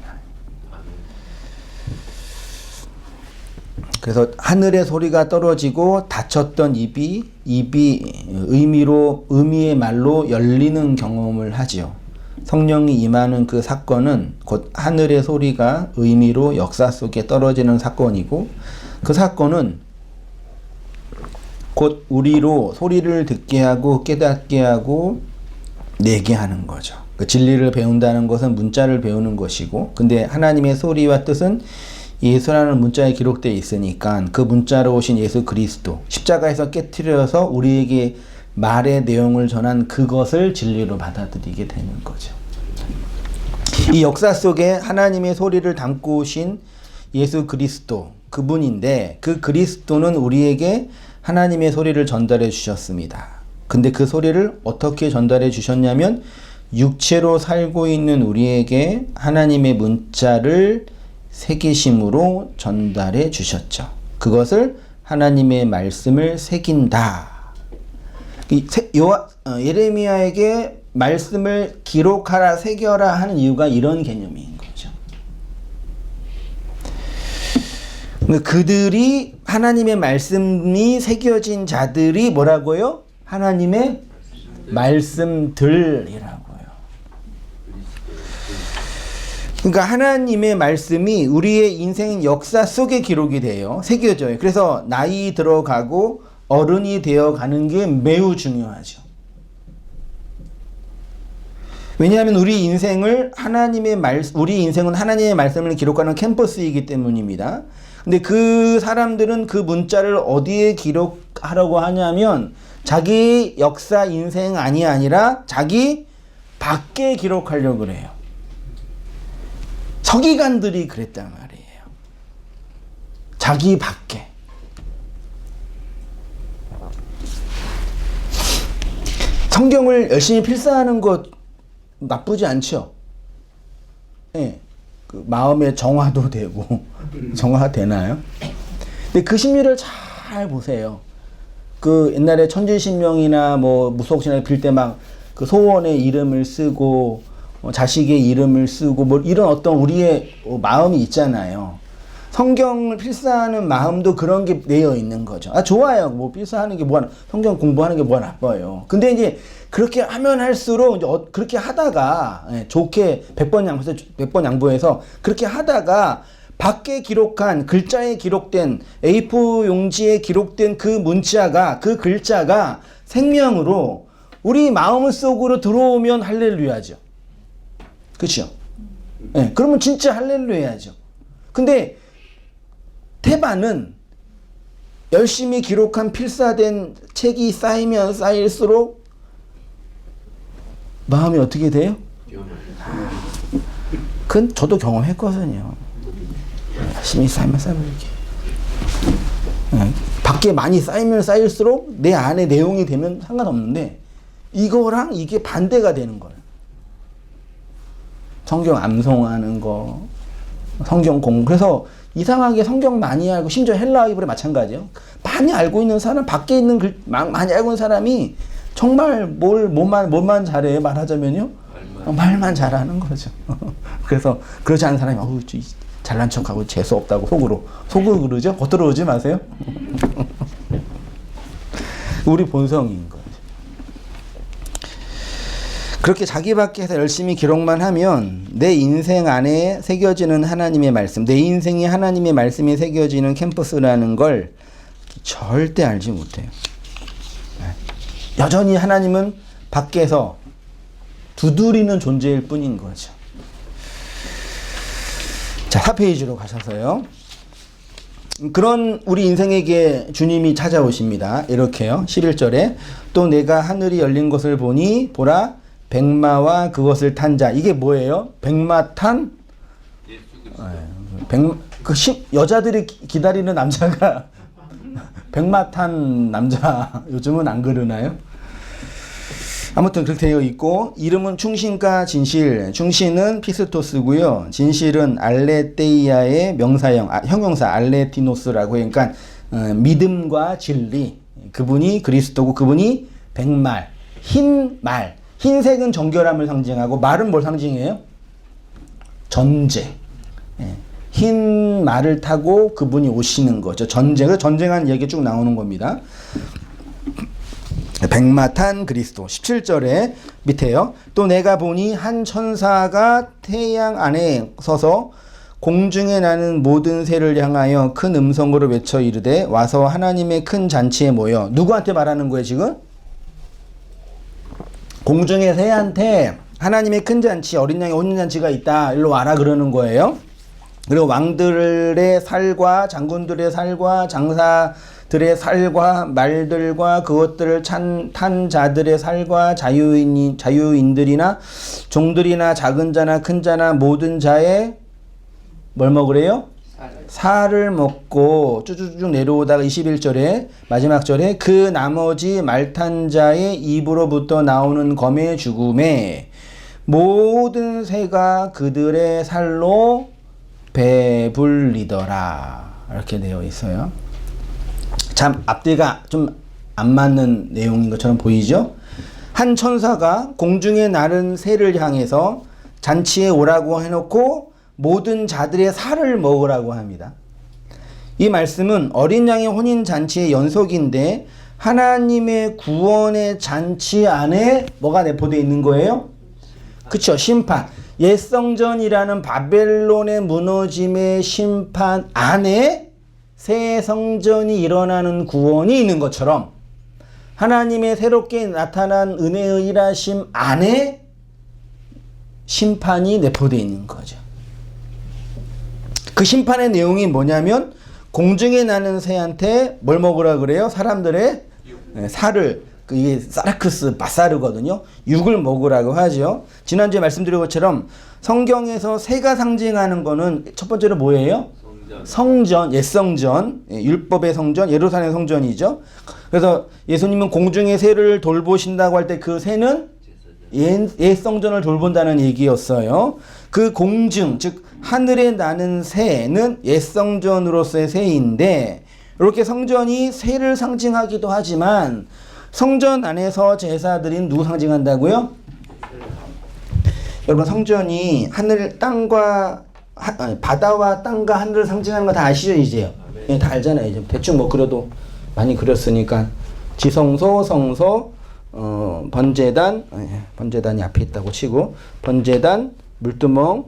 [SPEAKER 1] 그래서 하늘의 소리가 떨어지고 닫혔던 입이 의미의 말로 열리는 경험을 하지요. 성령이 임하는 그 사건은 곧 하늘의 소리가 의미로 역사 속에 떨어지는 사건이고, 그 사건은 곧 우리로 소리를 듣게 하고 깨닫게 하고 내게 하는 거죠. 그 진리를 배운다는 것은 문자를 배우는 것이고, 근데 하나님의 소리와 뜻은 예수라는 문자에 기록되어 있으니까 그 문자로 오신 예수 그리스도, 십자가에서 깨트려서 우리에게 말의 내용을 전한 그것을 진리로 받아들이게 되는 거죠. 이 역사 속에 하나님의 소리를 담고 오신 예수 그리스도, 그분인데 그 그리스도는 우리에게 하나님의 소리를 전달해 주셨습니다. 근데 그 소리를 어떻게 전달해 주셨냐면 육체로 살고 있는 우리에게 하나님의 문자를 새기심으로 전달해 주셨죠. 그것을 하나님의 말씀을 새긴다. 예레미야에게 말씀을 기록하라, 새겨라 하는 이유가 이런 개념인 거죠. 그들이 하나님의 말씀이 새겨진 자들이 뭐라고요? 하나님의 말씀들이라고요. 그러니까 하나님의 말씀이 우리의 인생 역사 속에 기록이 돼요. 새겨져요. 그래서 나이 들어가고 어른이 되어가는 게 매우 중요하죠. 왜냐하면 우리 인생은 하나님의 말씀을 기록하는 캠퍼스이기 때문입니다. 근데 그 사람들은 그 문자를 어디에 기록하라고 하냐면 자기 역사 인생 아니라 자기 밖에 기록하려고 그래요. 서기관들이 그랬단 말이에요. 자기 밖에. 성경을 열심히 필사하는 것 나쁘지 않죠? 네. 그 마음의 정화도 되고, 정화가 되나요? 근데 그 심리를 잘 보세요. 그 옛날에 천지신명이나 뭐 무속신앙 빌 때 막 그 소원의 이름을 쓰고, 자식의 이름을 쓰고, 뭐 이런 어떤 우리의 마음이 있잖아요. 성경을 필사하는 마음도 그런 게 내어 있는 거죠. 아, 좋아요. 뭐 필사하는 게 뭐가, 성경 공부하는 게 뭐가 나빠요. 근데 이제 그렇게 하면 할수록 이제 그렇게 하다가 좋게 100번 양보해서 그렇게 하다가 밖에 기록한 글자에 기록된 A4 용지에 기록된 그 문자가, 그 글자가 생명으로 우리 마음 속으로 들어오면 할렐루야죠. 그렇죠? 네, 그러면 진짜 할렐루야죠. 근데 태반은 열심히 기록한 필사된 책이 쌓이면 쌓일수록 마음이 어떻게 돼요? 그건 저도 경험했거든요. 열심히 쌓이면 쌓이게. 밖에 많이 쌓이면 쌓일수록 내 안에 내용이 되면 상관없는데 이거랑 이게 반대가 되는 거예요. 성경 암송하는 거, 성경 공부. 그래서 이상하게 성경 많이 알고, 심지어 헬라어 이브리 마찬가지예요. 많이 알고 있는 사람, 밖에 있는 많이 알고 있는 사람이 정말 뭘만 잘해, 말하자면요. 말만 잘하는 거죠. 그래서 그러지 않은 사람이 잘난 척하고 재수 없다고 속으로 그러죠. 겉으로 그러지 마세요. 우리 본성인 거죠. 그렇게 자기 밖에서 열심히 기록만 하면 내 인생 안에 새겨지는 하나님의 말씀, 내 인생이 하나님의 말씀이 새겨지는 캠퍼스라는 걸 절대 알지 못해요. 여전히 하나님은 밖에서 두드리는 존재일 뿐인 거죠. 자, 4페이지로 가셔서요. 그런 우리 인생에게 주님이 찾아오십니다. 이렇게요. 11절에 또 내가 하늘이 열린 것을 보니 보라 백마와 그것을 탄 자. 이게 뭐예요? 백마 탄? 여자들이 기다리는 남자가 백마 탄 남자. 요즘은 안 그러나요? 아무튼 그렇게 되어 있고 이름은 충신과 진실. 충신은 피스토스고요. 진실은 알레테이아의 명사형, 형용사 알레티노스라고 해요. 그러니까 믿음과 진리. 그분이 그리스도고 그분이 백말, 흰 말. 흰색은 정결함을 상징하고 말은 뭘 상징해요? 전제. 흰 말을 타고 그분이 오시는 거죠. 전쟁. 전쟁한 얘기 쭉 나오는 겁니다. 백마탄 그리스도. 17절에 밑에요. 또 내가 보니 한 천사가 태양 안에 서서 공중에 나는 모든 새를 향하여 큰 음성으로 외쳐 이르되 와서 하나님의 큰 잔치에 모여. 누구한테 말하는 거예요 지금? 공중의 새한테 하나님의 큰 잔치, 어린 양의 혼인잔치가 있다. 일로 와라 그러는 거예요. 그리고 왕들의 살과 장군들의 살과 장사들의 살과 말들과 그것들을 탄 자들의 살과 자유인들이나 종들이나 작은 자나 큰 자나 모든 자의 뭘 먹으래요? 살을 먹고 쭉쭉쭉 내려오다가 21절에 마지막 절에 그 나머지 말탄 자의 입으로부터 나오는 검의 죽음에 모든 새가 그들의 살로 배불리더라. 이렇게 되어 있어요. 참 앞뒤가 좀 안 맞는 내용인 것처럼 보이죠? 한 천사가 공중에 나른 새를 향해서 잔치에 오라고 해놓고 모든 자들의 살을 먹으라고 합니다. 이 말씀은 어린 양의 혼인 잔치의 연속인데 하나님의 구원의 잔치 안에 뭐가 내포되어 있는 거예요? 그쵸, 심판. 옛 성전이라는 바벨론의 무너짐의 심판 안에 새 성전이 일어나는 구원이 있는 것처럼 하나님의 새롭게 나타난 은혜의 일하심 안에 심판이 내포되어 있는 거죠. 그 심판의 내용이 뭐냐면 공중에 나는 새한테 뭘 먹으라 그래요? 사람들의 살을, 이게 사르크스 바사르거든요. 육을 먹으라고 하죠. 지난주에 말씀드린 것처럼 성경에서 새가 상징하는 거는 첫 번째로 뭐예요? 성전, 옛성전, 율법의 성전, 예루살렘 성전이죠. 그래서 예수님은 공중의 새를 돌보신다고 할 때 그 새는 옛 성전을 돌본다는 얘기였어요. 그 공중, 즉 하늘에 나는 새는 옛 성전으로서의 새인데 이렇게 성전이 새를 상징하기도 하지만 성전 안에서 제사드린 누구 상징한다고요? 여러분 성전이 하늘 땅과 바다와 땅과 하늘을 상징하는 거 다 아시죠 이제요? 네, 다 알잖아요. 이제 대충 뭐 그래도 많이 그렸으니까 지성소, 성소, 번제단, 번제단이 앞에 있다고 치고 번제단, 물두멍,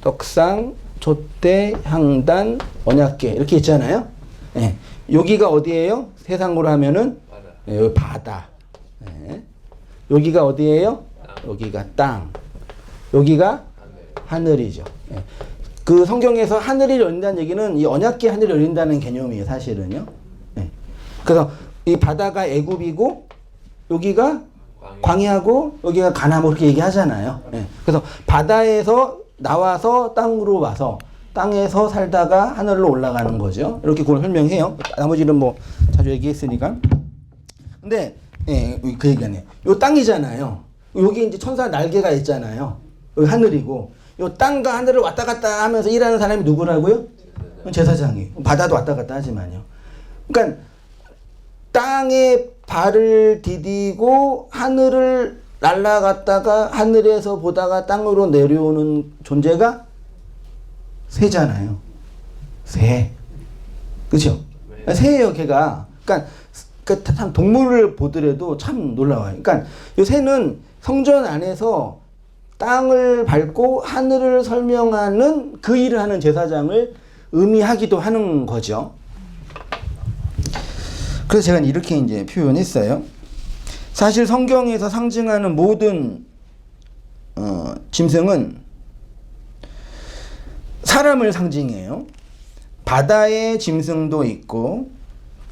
[SPEAKER 1] 떡상, 촛대, 향단, 언약궤 이렇게 있잖아요. 네. 여기가 어디예요? 세상으로 하면은 여기 바다. 네. 여기가 어디예요? 여기가 땅. 여기가 하늘이죠. 네. 그 성경에서 하늘이 열린다는 얘기는 이 언약궤 하늘이 열린다는 개념이에요, 사실은요. 네. 그래서 이 바다가 애굽이고 여기가 광야고 여기가 가나안 이렇게 얘기하잖아요. 네. 그래서 바다에서 나와서 땅으로 와서 땅에서 살다가 하늘로 올라가는 거죠. 이렇게 그걸 설명해요. 나머지는 뭐 자주 얘기했으니까. 근데 예, 그 얘기하네요. 요 땅이잖아요. 여기 이제 천사 날개가 있잖아요. 여기 하늘이고 요 땅과 하늘을 왔다 갔다 하면서 일하는 사람이 누구라고요? 제사장이에요. 바다도 왔다 갔다 하지만요. 그러니까 땅에 발을 디디고 하늘을 날아갔다가 하늘에서 보다가 땅으로 내려오는 존재가 새잖아요. 새. 그렇죠? 새예요, 걔가. 그러니까 참 동물을 보더라도 참 놀라워요. 그러니까 이 새는 성전 안에서 땅을 밟고 하늘을 설명하는 그 일을 하는 제사장을 의미하기도 하는 거죠. 그래서 제가 이렇게 이제 표현했어요. 사실 성경에서 상징하는 모든 짐승은 사람을 상징해요. 바다의 짐승도 있고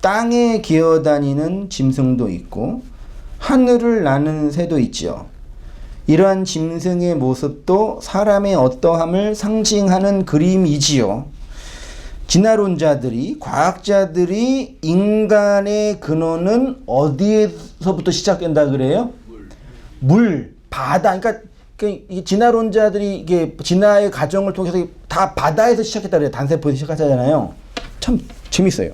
[SPEAKER 1] 땅에 기어다니는 짐승도 있고 하늘을 나는 새도 있지요. 이러한 짐승의 모습도 사람의 어떠함을 상징하는 그림이지요. 진화론자들이, 과학자들이 인간의 근원은 어디에서부터 시작된다 그래요? 물, 바다. 그러니까 이 진화론자들이 이게 진화의 과정을 통해서 다 바다에서 시작했다 그래요. 단세포에서 시작하잖아요. 참 재밌어요.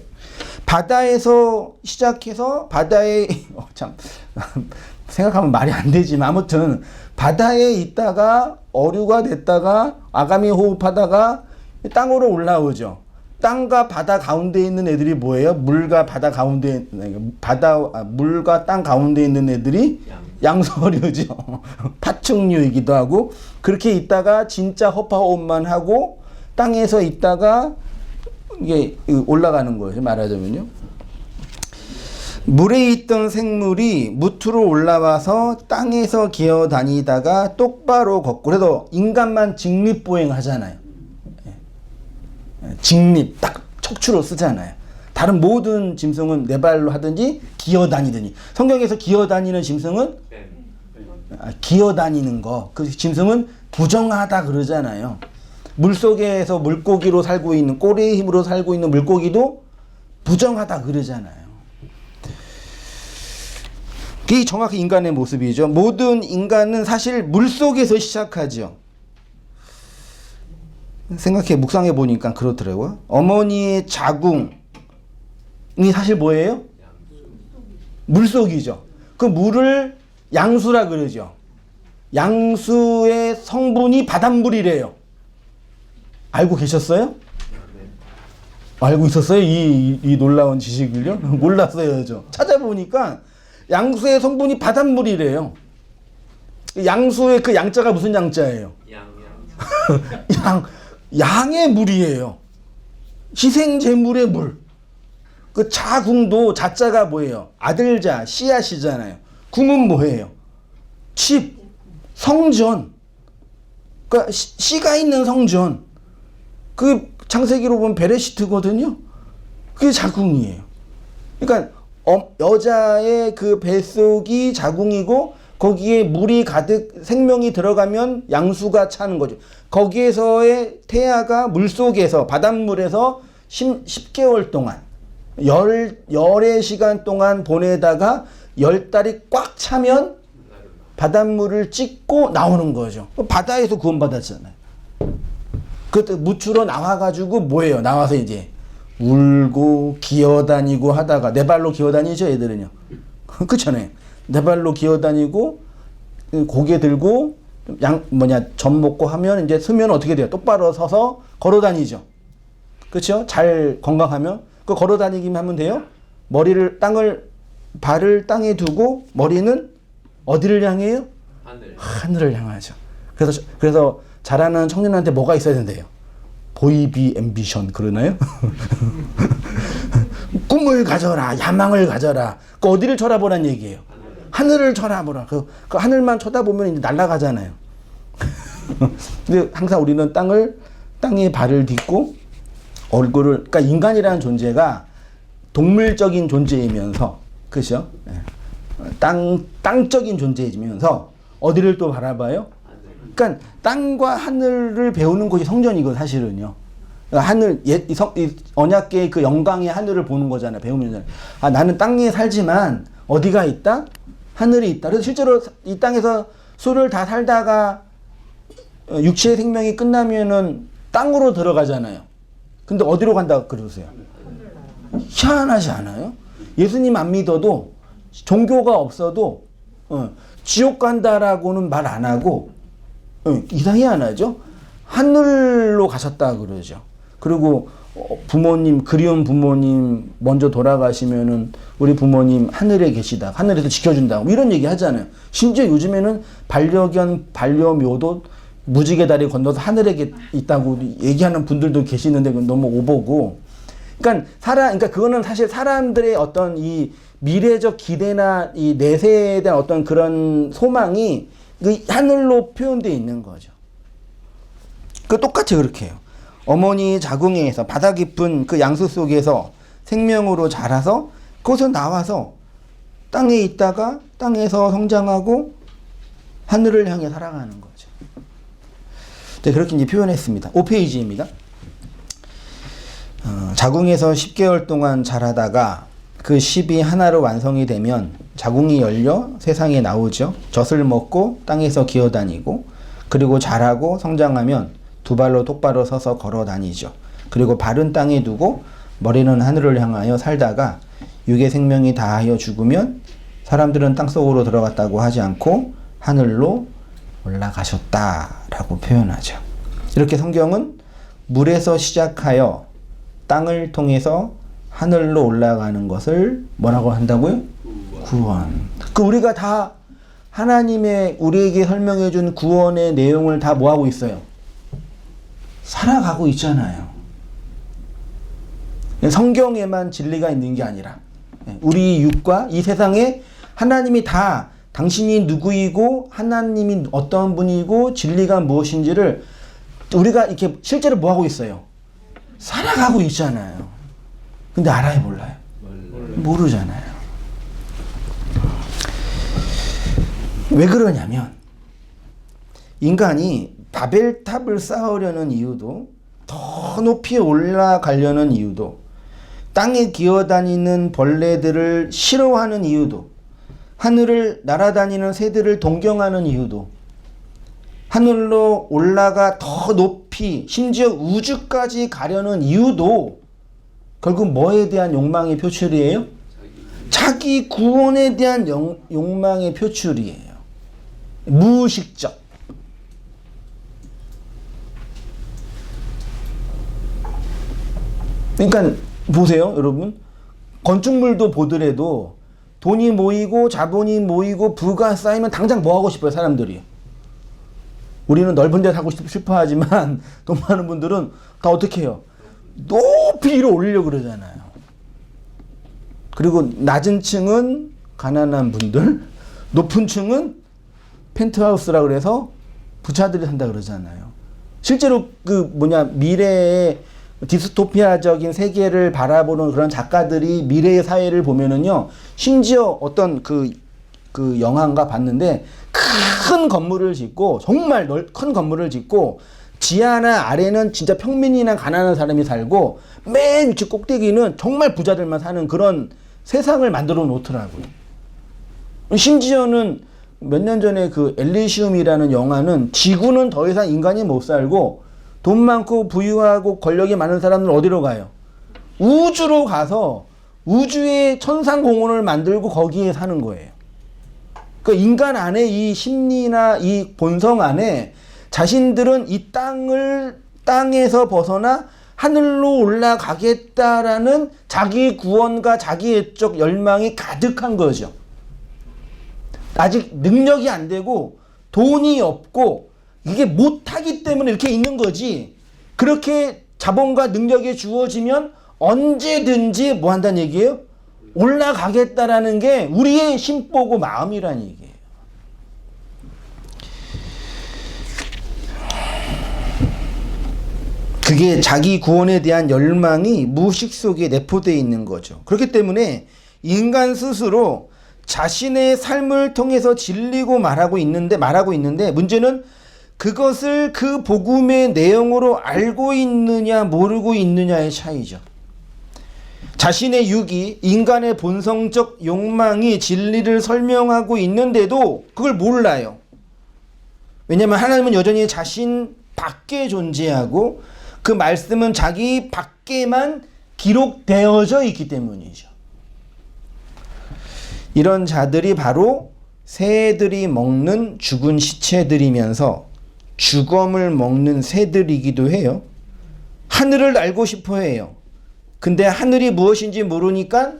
[SPEAKER 1] 바다에서 시작해서 바다에 참 생각하면 말이 안 되지만 아무튼 바다에 있다가 어류가 됐다가 아가미 호흡하다가 땅으로 올라오죠. 땅과 바다 가운데 있는 애들이 뭐예요? 물과 바다 가운데 물과 땅 가운데 있는 애들이 양서류죠. 파충류이기도 하고 그렇게 있다가 진짜 허파호흡만 하고 땅에서 있다가 이게 올라가는 거예요. 말하자면요. 물에 있던 생물이 무트로 올라와서 땅에서 기어다니다가 똑바로 걷고 그래서 인간만 직립보행 하잖아요. 직립 딱 척추로 쓰잖아요. 다른 모든 짐승은 네 발로 하든지 기어다니든지. 성경에서 기어다니는 짐승은 기어다니는 거. 그 짐승은 부정하다 그러잖아요. 물속에서 물고기로 살고 있는 꼬리의 힘으로 살고 있는 물고기도 부정하다 그러잖아요. 그게 정확히 인간의 모습이죠. 모든 인간은 사실 물속에서 시작하죠. 묵상해 보니까 그렇더라고요. 어머니의 자궁이 사실 뭐예요? 물속이죠. 그 물을 양수라 그러죠. 양수의 성분이 바닷물이래요. 알고 계셨어요? 알고 있었어요? 이 놀라운 지식을요? 몰랐어요, 저. 찾아보니까 양수의 성분이 바닷물이래요. 양수의 그 양자가 무슨 양자예요? 양의 물이에요. 희생제물의 물. 그 자궁도 자자가 뭐예요? 아들자, 씨앗이잖아요. 궁은 뭐예요? 집, 성전. 그러니까 씨가 있는 성전. 그 창세기로 보면 베레시트거든요. 그게 자궁이에요. 그러니까 여자의 그 뱃속이 자궁이고 거기에 물이 가득 생명이 들어가면 양수가 차는 거죠. 거기에서의 태아가 물속에서 바닷물에서 10개월 동안 열의 시간 동안 보내다가 10달이 꽉 차면 바닷물을 찍고 나오는 거죠. 바다에서 구원받았잖아요. 그때 무추로 나와가지고 뭐예요? 나와서 이제 울고 기어다니고 하다가 네 발로 기어다니죠, 애들은요. 그렇잖아요. 네 발로 기어다니고 고개 들고 젖 먹고 하면 이제 서면 어떻게 돼요? 똑바로 서서 걸어다니죠. 그렇죠? 잘 건강하면 그 걸어다니기만 하면 돼요. 발을 땅에 두고 머리는 어디를 향해요? 하늘을 향하죠. 그래서 자라는 청년한테 뭐가 있어야 된대요? 보이비 앰비션 그러나요? 꿈을 가져라, 야망을 가져라. 그 어디를 쳐다보란 얘기예요? 하늘을 쳐다보라. 그 하늘만 쳐다보면 이제 날아가잖아요. 근데 항상 우리는 땅에 발을 딛고 그러니까 인간이라는 존재가 동물적인 존재이면서, 그죠? 땅적인 존재이면서 어디를 또 바라봐요? 그러니까 땅과 하늘을 배우는 곳이 성전이고 사실은요. 하늘, 언약계의 그 영광의 하늘을 보는 거잖아요. 배우면. 나는 땅에 살지만 어디가 있다? 하늘이 있다. 그래서 실제로 이 땅에서 수를 다 살다가 육체의 생명이 끝나면은 땅으로 들어가잖아요. 근데 어디로 간다 그러세요? 희한하지 않아요? 예수님 안 믿어도 종교가 없어도 지옥 간다라고는 말 안 하고 이상히 안 하죠? 하늘로 가셨다 그러죠. 그리고 부모님, 그리운 부모님 먼저 돌아가시면은 우리 부모님 하늘에 계시다, 하늘에서 지켜준다, 뭐 이런 얘기 하잖아요. 심지어 요즘에는 반려견, 반려묘도 무지개 다리 건너서 하늘에 있다고 얘기하는 분들도 계시는데 그건 너무 오보고. 그러니까 그러니까 그거는 사실 사람들의 어떤 이 미래적 기대나 이 내세에 대한 어떤 그런 소망이 그 하늘로 표현되어 있는 거죠. 그 똑같이 그렇게 해요. 어머니 자궁에서 바다 깊은 그 양수 속에서 생명으로 자라서 거기서 나와서 땅에 있다가 땅에서 성장하고 하늘을 향해 살아가는 거죠. 네, 그렇게 이제 표현했습니다. 5페이지입니다. 자궁에서 10개월 동안 자라다가 그 10이 하나로 완성이 되면 자궁이 열려 세상에 나오죠. 젖을 먹고 땅에서 기어다니고 그리고 자라고 성장하면 두 발로 똑바로 서서 걸어 다니죠. 그리고 발은 땅에 두고 머리는 하늘을 향하여 살다가 육의 생명이 다하여 죽으면 사람들은 땅속으로 들어갔다고 하지 않고 하늘로 올라가셨다라고 표현하죠. 이렇게 성경은 물에서 시작하여 땅을 통해서 하늘로 올라가는 것을 뭐라고 한다고요? 구원. 그 우리가 다 하나님의 우리에게 설명해 준 구원의 내용을 다 뭐 하고 있어요? 살아가고 있잖아요. 성경에만 진리가 있는 게 아니라 우리 육과 이 세상에 하나님이 다 당신이 누구이고 하나님이 어떤 분이고 진리가 무엇인지를 우리가 이렇게 실제로 뭐 하고 있어요? 살아가고 있잖아요. 근데 알아요, 몰라요? 모르잖아요. 왜 그러냐면 인간이 바벨탑을 쌓으려는 이유도, 더 높이 올라가려는 이유도, 땅에 기어다니는 벌레들을 싫어하는 이유도, 하늘을 날아다니는 새들을 동경하는 이유도, 하늘로 올라가 더 높이 심지어 우주까지 가려는 이유도 결국 뭐에 대한 욕망의 표출이에요? 자기 구원에 대한 욕망의 표출이에요. 무의식적. 그러니까 보세요, 여러분. 건축물도 보더라도 돈이 모이고 자본이 모이고 부가 쌓이면 당장 뭐 하고 싶어요, 사람들이? 우리는 넓은 데 사고 싶어 하지만 돈 많은 분들은 다 어떻게 해요? 높이 위로 올리려고 그러잖아요. 그리고 낮은 층은 가난한 분들, 높은 층은 펜트하우스라 그래서 부자들이 산다 그러잖아요. 실제로 미래의 디스토피아적인 세계를 바라보는 그런 작가들이 미래의 사회를 보면은요, 심지어 어떤 그 영화인가 봤는데 큰 건물을 짓고, 정말 큰 건물을 짓고 지하나 아래는 진짜 평민이나 가난한 사람이 살고 맨 위치 꼭대기는 정말 부자들만 사는 그런 세상을 만들어 놓더라고요. 심지어는 몇 년 전에 그 엘리시움이라는 영화는 지구는 더 이상 인간이 못 살고 돈 많고 부유하고 권력이 많은 사람들은 어디로 가요? 우주로 가서 우주의 천상공원을 만들고 거기에 사는 거예요. 그러니까 인간 안에 이 심리나 이 본성 안에 자신들은 이 땅에서 벗어나 하늘로 올라가겠다라는 자기 구원과 자기애적 열망이 가득한 거죠. 아직 능력이 안 되고 돈이 없고 이게 못하기 때문에 이렇게 있는 거지. 그렇게 자본과 능력이 주어지면 언제든지 뭐 한다는 얘기예요? 올라가겠다라는 게 우리의 심보고 마음이라는 얘기예요. 그게 자기 구원에 대한 열망이 무의식 속에 내포되어 있는 거죠. 그렇기 때문에 인간 스스로 자신의 삶을 통해서 진리고 말하고 있는데 문제는 그것을 그 복음의 내용으로 알고 있느냐 모르고 있느냐의 차이죠. 자신의 육이 인간의 본성적 욕망이 진리를 설명하고 있는데도 그걸 몰라요. 왜냐하면 하나님은 여전히 자신 밖에 존재하고 그 말씀은 자기 밖에만 기록되어져 있기 때문이죠. 이런 자들이 바로 새들이 먹는 죽은 시체들이면서 죽음을 먹는 새들이기도 해요. 하늘을 날고 싶어 해요. 근데 하늘이 무엇인지 모르니까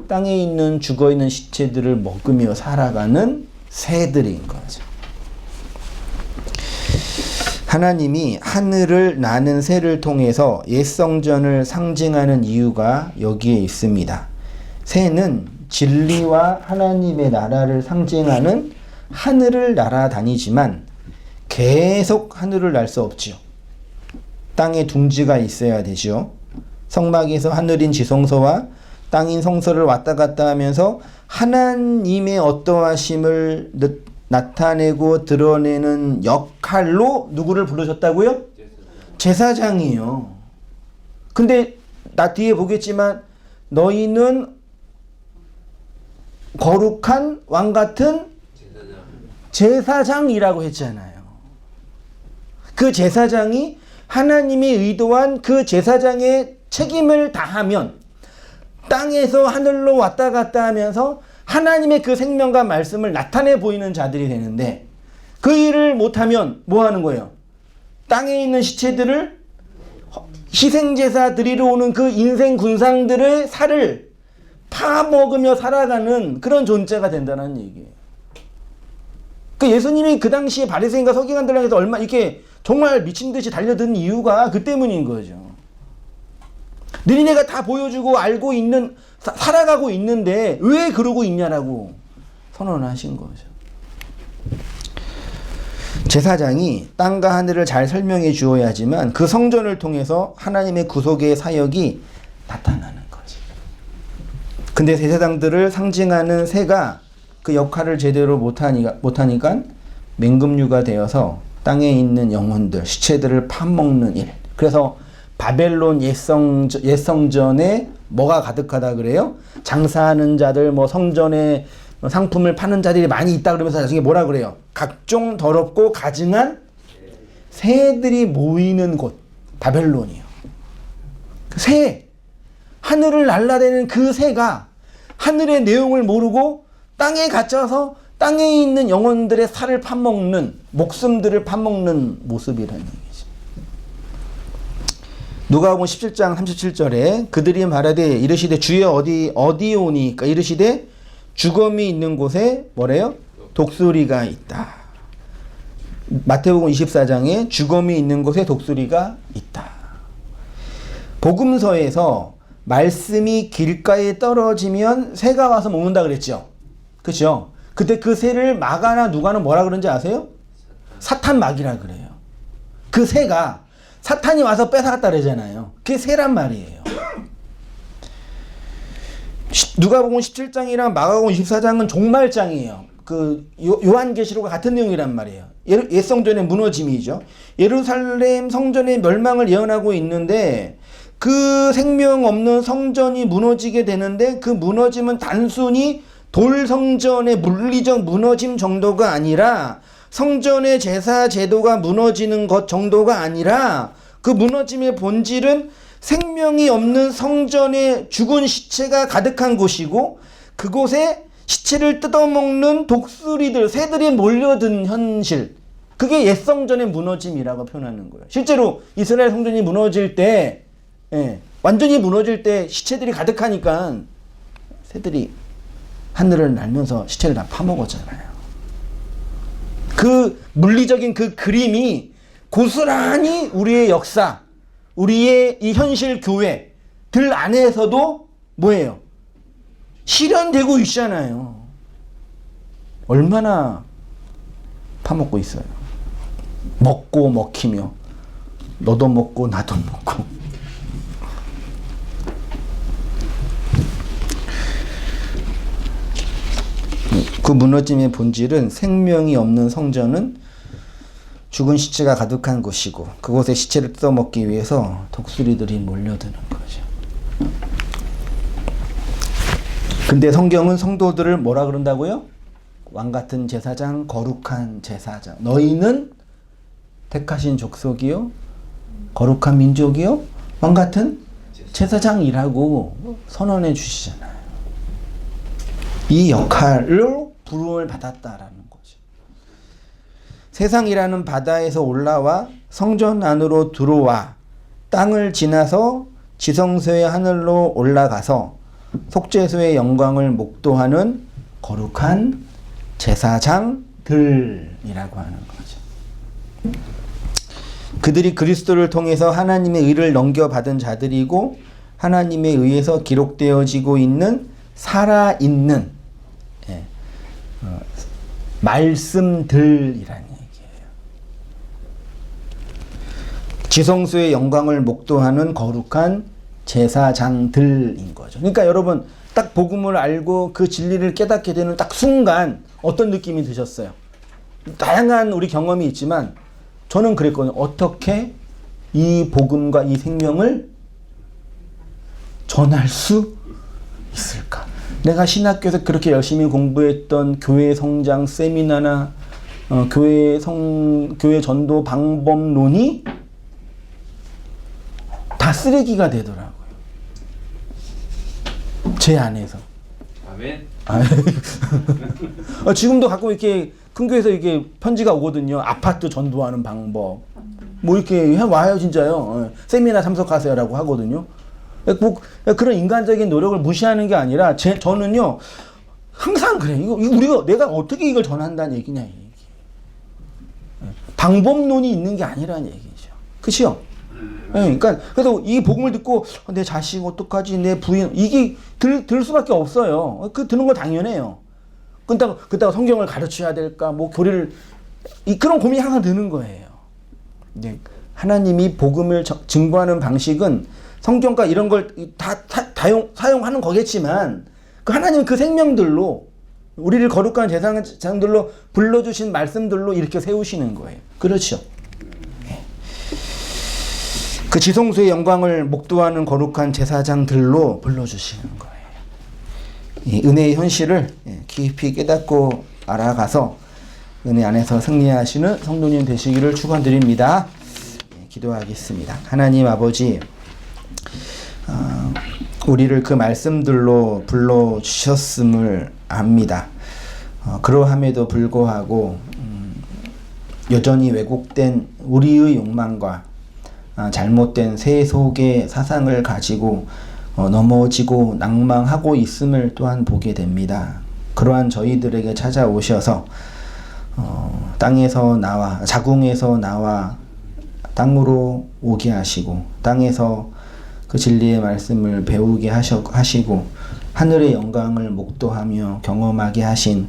[SPEAKER 1] 땅에 있는 죽어있는 시체들을 먹으며 살아가는 새들인 거죠. 하나님이 하늘을 나는 새를 통해서 옛 성전을 상징하는 이유가 여기에 있습니다. 새는 진리와 하나님의 나라를 상징하는 하늘을 날아다니지만 계속 하늘을 날 수 없지요. 땅에 둥지가 있어야 되죠. 성막에서 하늘인 지성소와 땅인 성소를 왔다 갔다 하면서 하나님의 어떠하심을 나타내고 드러내는 역할로 누구를 부르셨다고요? 제사장이요. 근데 나 뒤에 보겠지만 너희는 거룩한 왕 같은 제사장이라고 했잖아요. 그 제사장이 하나님이 의도한 그 제사장의 책임을 다하면 땅에서 하늘로 왔다 갔다 하면서 하나님의 그 생명과 말씀을 나타내 보이는 자들이 되는데 그 일을 못하면 뭐 하는 거예요? 땅에 있는 시체들을 희생제사 드리러 오는 그 인생 군상들의 살을 파먹으며 살아가는 그런 존재가 된다는 얘기예요. 그 예수님이 그 당시에 바리새인과 서기관들을 향해서 얼마 이렇게 정말 미친 듯이 달려든 이유가 그 때문인 거죠. 너희네가 다 보여주고 알고 있는 살아가고 있는데 왜 그러고 있냐라고 선언하신 거죠. 제사장이 땅과 하늘을 잘 설명해 주어야지만 그 성전을 통해서 하나님의 구속의 사역이 나타나는 거죠. 근데 제사장들을 상징하는 새가 그 역할을 제대로 못하니까 맹금류가 되어서 땅에 있는 영혼들, 시체들을 파먹는 일. 그래서 바벨론 옛성전에 뭐가 가득하다 그래요? 장사하는 자들, 뭐 성전에 상품을 파는 자들이 많이 있다 그러면서 나중에 뭐라 그래요? 각종 더럽고 가증한 새들이 모이는 곳, 바벨론이요. 그 새, 하늘을 날아다니는 그 새가 하늘의 내용을 모르고 땅에 갇혀서 땅에 있는 영혼들의 살을 파먹는, 목숨들을 파먹는 모습이라는 얘기죠. 누가복음 17장 37절에 그들이 말하되 이르시되 주여 어디 오니까 이르시되 죽음이 있는 곳에 뭐래요? 독수리가 있다. 마태복음 24장에 죽음이 있는 곳에 독수리가 있다. 복음서에서 말씀이 길가에 떨어지면 새가 와서 먹는다 그랬죠. 그렇죠? 그때 그 새를 마가나 누가는 뭐라 그런지 아세요? 사탄막이라 그래요. 그 새가 사탄이 와서 뺏어갔다 그러잖아요. 그게 새란 말이에요. 누가복음 17장이랑 마가복음 24장은 종말장이에요. 그 요한계시록과 같은 내용이란 말이에요. 옛 성전의 무너짐이죠. 예루살렘 성전의 멸망을 예언하고 있는데 그 생명 없는 성전이 무너지게 되는데 그 무너짐은 단순히 돌 성전의 물리적 무너짐 정도가 아니라 성전의 제사 제도가 무너지는 것 정도가 아니라 그 무너짐의 본질은 생명이 없는 성전에 죽은 시체가 가득한 곳이고 그곳에 시체를 뜯어먹는 독수리들, 새들이 몰려든 현실. 그게 옛 성전의 무너짐이라고 표현하는 거예요. 실제로 이스라엘 성전이 무너질 때, 완전히 무너질 때 시체들이 가득하니까 새들이 하늘을 날면서 시체를 다 파먹었잖아요. 그 물리적인 그 그림이 고스란히 우리의 역사, 우리의 이 현실 교회들 안에서도 뭐예요? 실현되고 있잖아요. 얼마나 파먹고 있어요. 먹고 먹히며 너도 먹고 나도 먹고. 그 무너짐의 본질은 생명이 없는 성전은 죽은 시체가 가득한 곳이고 그곳에 시체를 뜯어먹기 위해서 독수리들이 몰려드는 거죠. 근데 성경은 성도들을 뭐라 그런다고요? 왕같은 제사장, 거룩한 제사장. 너희는 택하신 족속이요, 거룩한 민족이요, 왕같은 제사장이라고 선언해 주시잖아요. 이 역할로 부름을 받았다라는 거죠. 세상이라는 바다에서 올라와 성전 안으로 들어와 땅을 지나서 지성소의 하늘로 올라가서 속죄소의 영광을 목도하는 거룩한 제사장들이라고 하는 거죠. 그들이 그리스도를 통해서 하나님의 의를 넘겨받은 자들이고 하나님에 의해서 기록되어지고 있는 살아있는 말씀들이라는 얘기예요. 지성소의 영광을 목도하는 거룩한 제사장들인 거죠. 그러니까 여러분 딱 복음을 알고 그 진리를 깨닫게 되는 딱 순간 어떤 느낌이 드셨어요? 다양한 우리 경험이 있지만 저는 그랬거든요. 어떻게 이 복음과 이 생명을 전할 수 있을까? 내가 신학교에서 그렇게 열심히 공부했던 교회 성장 세미나나 교회 전도 방법론이 다 쓰레기가 되더라고요. 제 안에서.
[SPEAKER 5] 아멘.
[SPEAKER 1] 지금도 가끔 이렇게 큰 교회에서 이렇게 편지가 오거든요. 아파트 전도하는 방법. 뭐 이렇게 와요, 진짜요. 세미나 참석하세요라고 하거든요. 뭐 그런 인간적인 노력을 무시하는 게 아니라 저는요 항상 그래. 이거 내가 어떻게 이걸 전한다는 얘기냐 이 얘기. 방법론이 있는 게 아니라는 얘기죠. 그렇죠? 그러니까 그래서 이 복음을 듣고 내 자식 어떡하지, 내 부인 이게 들 수밖에 없어요. 드는 거 당연해요. 그렇다고 성경을 가르쳐야 될까, 뭐 교리를 그런 고민이 항상 드는 거예요. 이제 하나님이 복음을 증거하는 방식은 성경과 이런 걸 다 사용하는 거겠지만 그 하나님은 그 생명들로 우리를 거룩한 제사장들로 불러주신 말씀들로 이렇게 세우시는 거예요. 그렇죠? 그 지성소의 영광을 목도하는 거룩한 제사장들로 불러주시는 거예요. 이 은혜의 현실을 깊이 깨닫고 알아가서 은혜 안에서 승리하시는 성도님 되시기를 축원드립니다. 기도하겠습니다. 하나님 아버지, 우리를 그 말씀들로 불러주셨음을 압니다. 그러함에도 불구하고 여전히 왜곡된 우리의 욕망과 잘못된 세속의 사상을 가지고 넘어지고 낭망하고 있음을 또한 보게 됩니다. 그러한 저희들에게 찾아오셔서 땅에서 나와 자궁에서 나와 땅으로 오게 하시고 땅에서 그 진리의 말씀을 배우게 하시고 하늘의 영광을 목도하며 경험하게 하신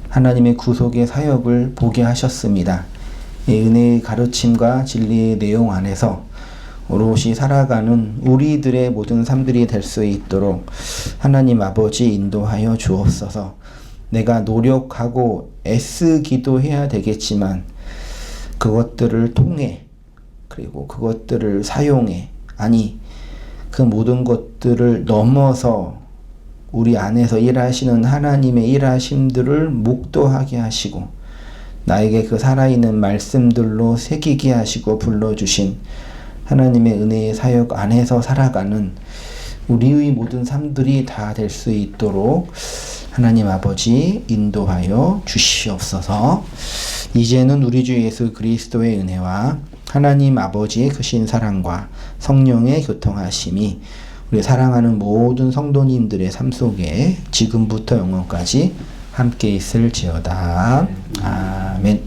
[SPEAKER 1] 하나님의 구속의 사역을 보게 하셨습니다. 이 은혜의 가르침과 진리의 내용 안에서 오롯이 살아가는 우리들의 모든 삶들이 될 수 있도록 하나님 아버지 인도하여 주옵소서. 내가 노력하고 애쓰기도 해야 되겠지만 그것들을 통해 그리고 그것들을 사용해 그 모든 것들을 넘어서 우리 안에서 일하시는 하나님의 일하심들을 목도하게 하시고 나에게 그 살아있는 말씀들로 새기게 하시고 불러주신 하나님의 은혜의 사역 안에서 살아가는 우리의 모든 삶들이 다 될 수 있도록 하나님 아버지 인도하여 주시옵소서. 이제는 우리 주 예수 그리스도의 은혜와 하나님 아버지의 크신 사랑과 성령의 교통하심이 우리 사랑하는 모든 성도님들의 삶 속에 지금부터 영원까지 함께 있을지어다. 아멘.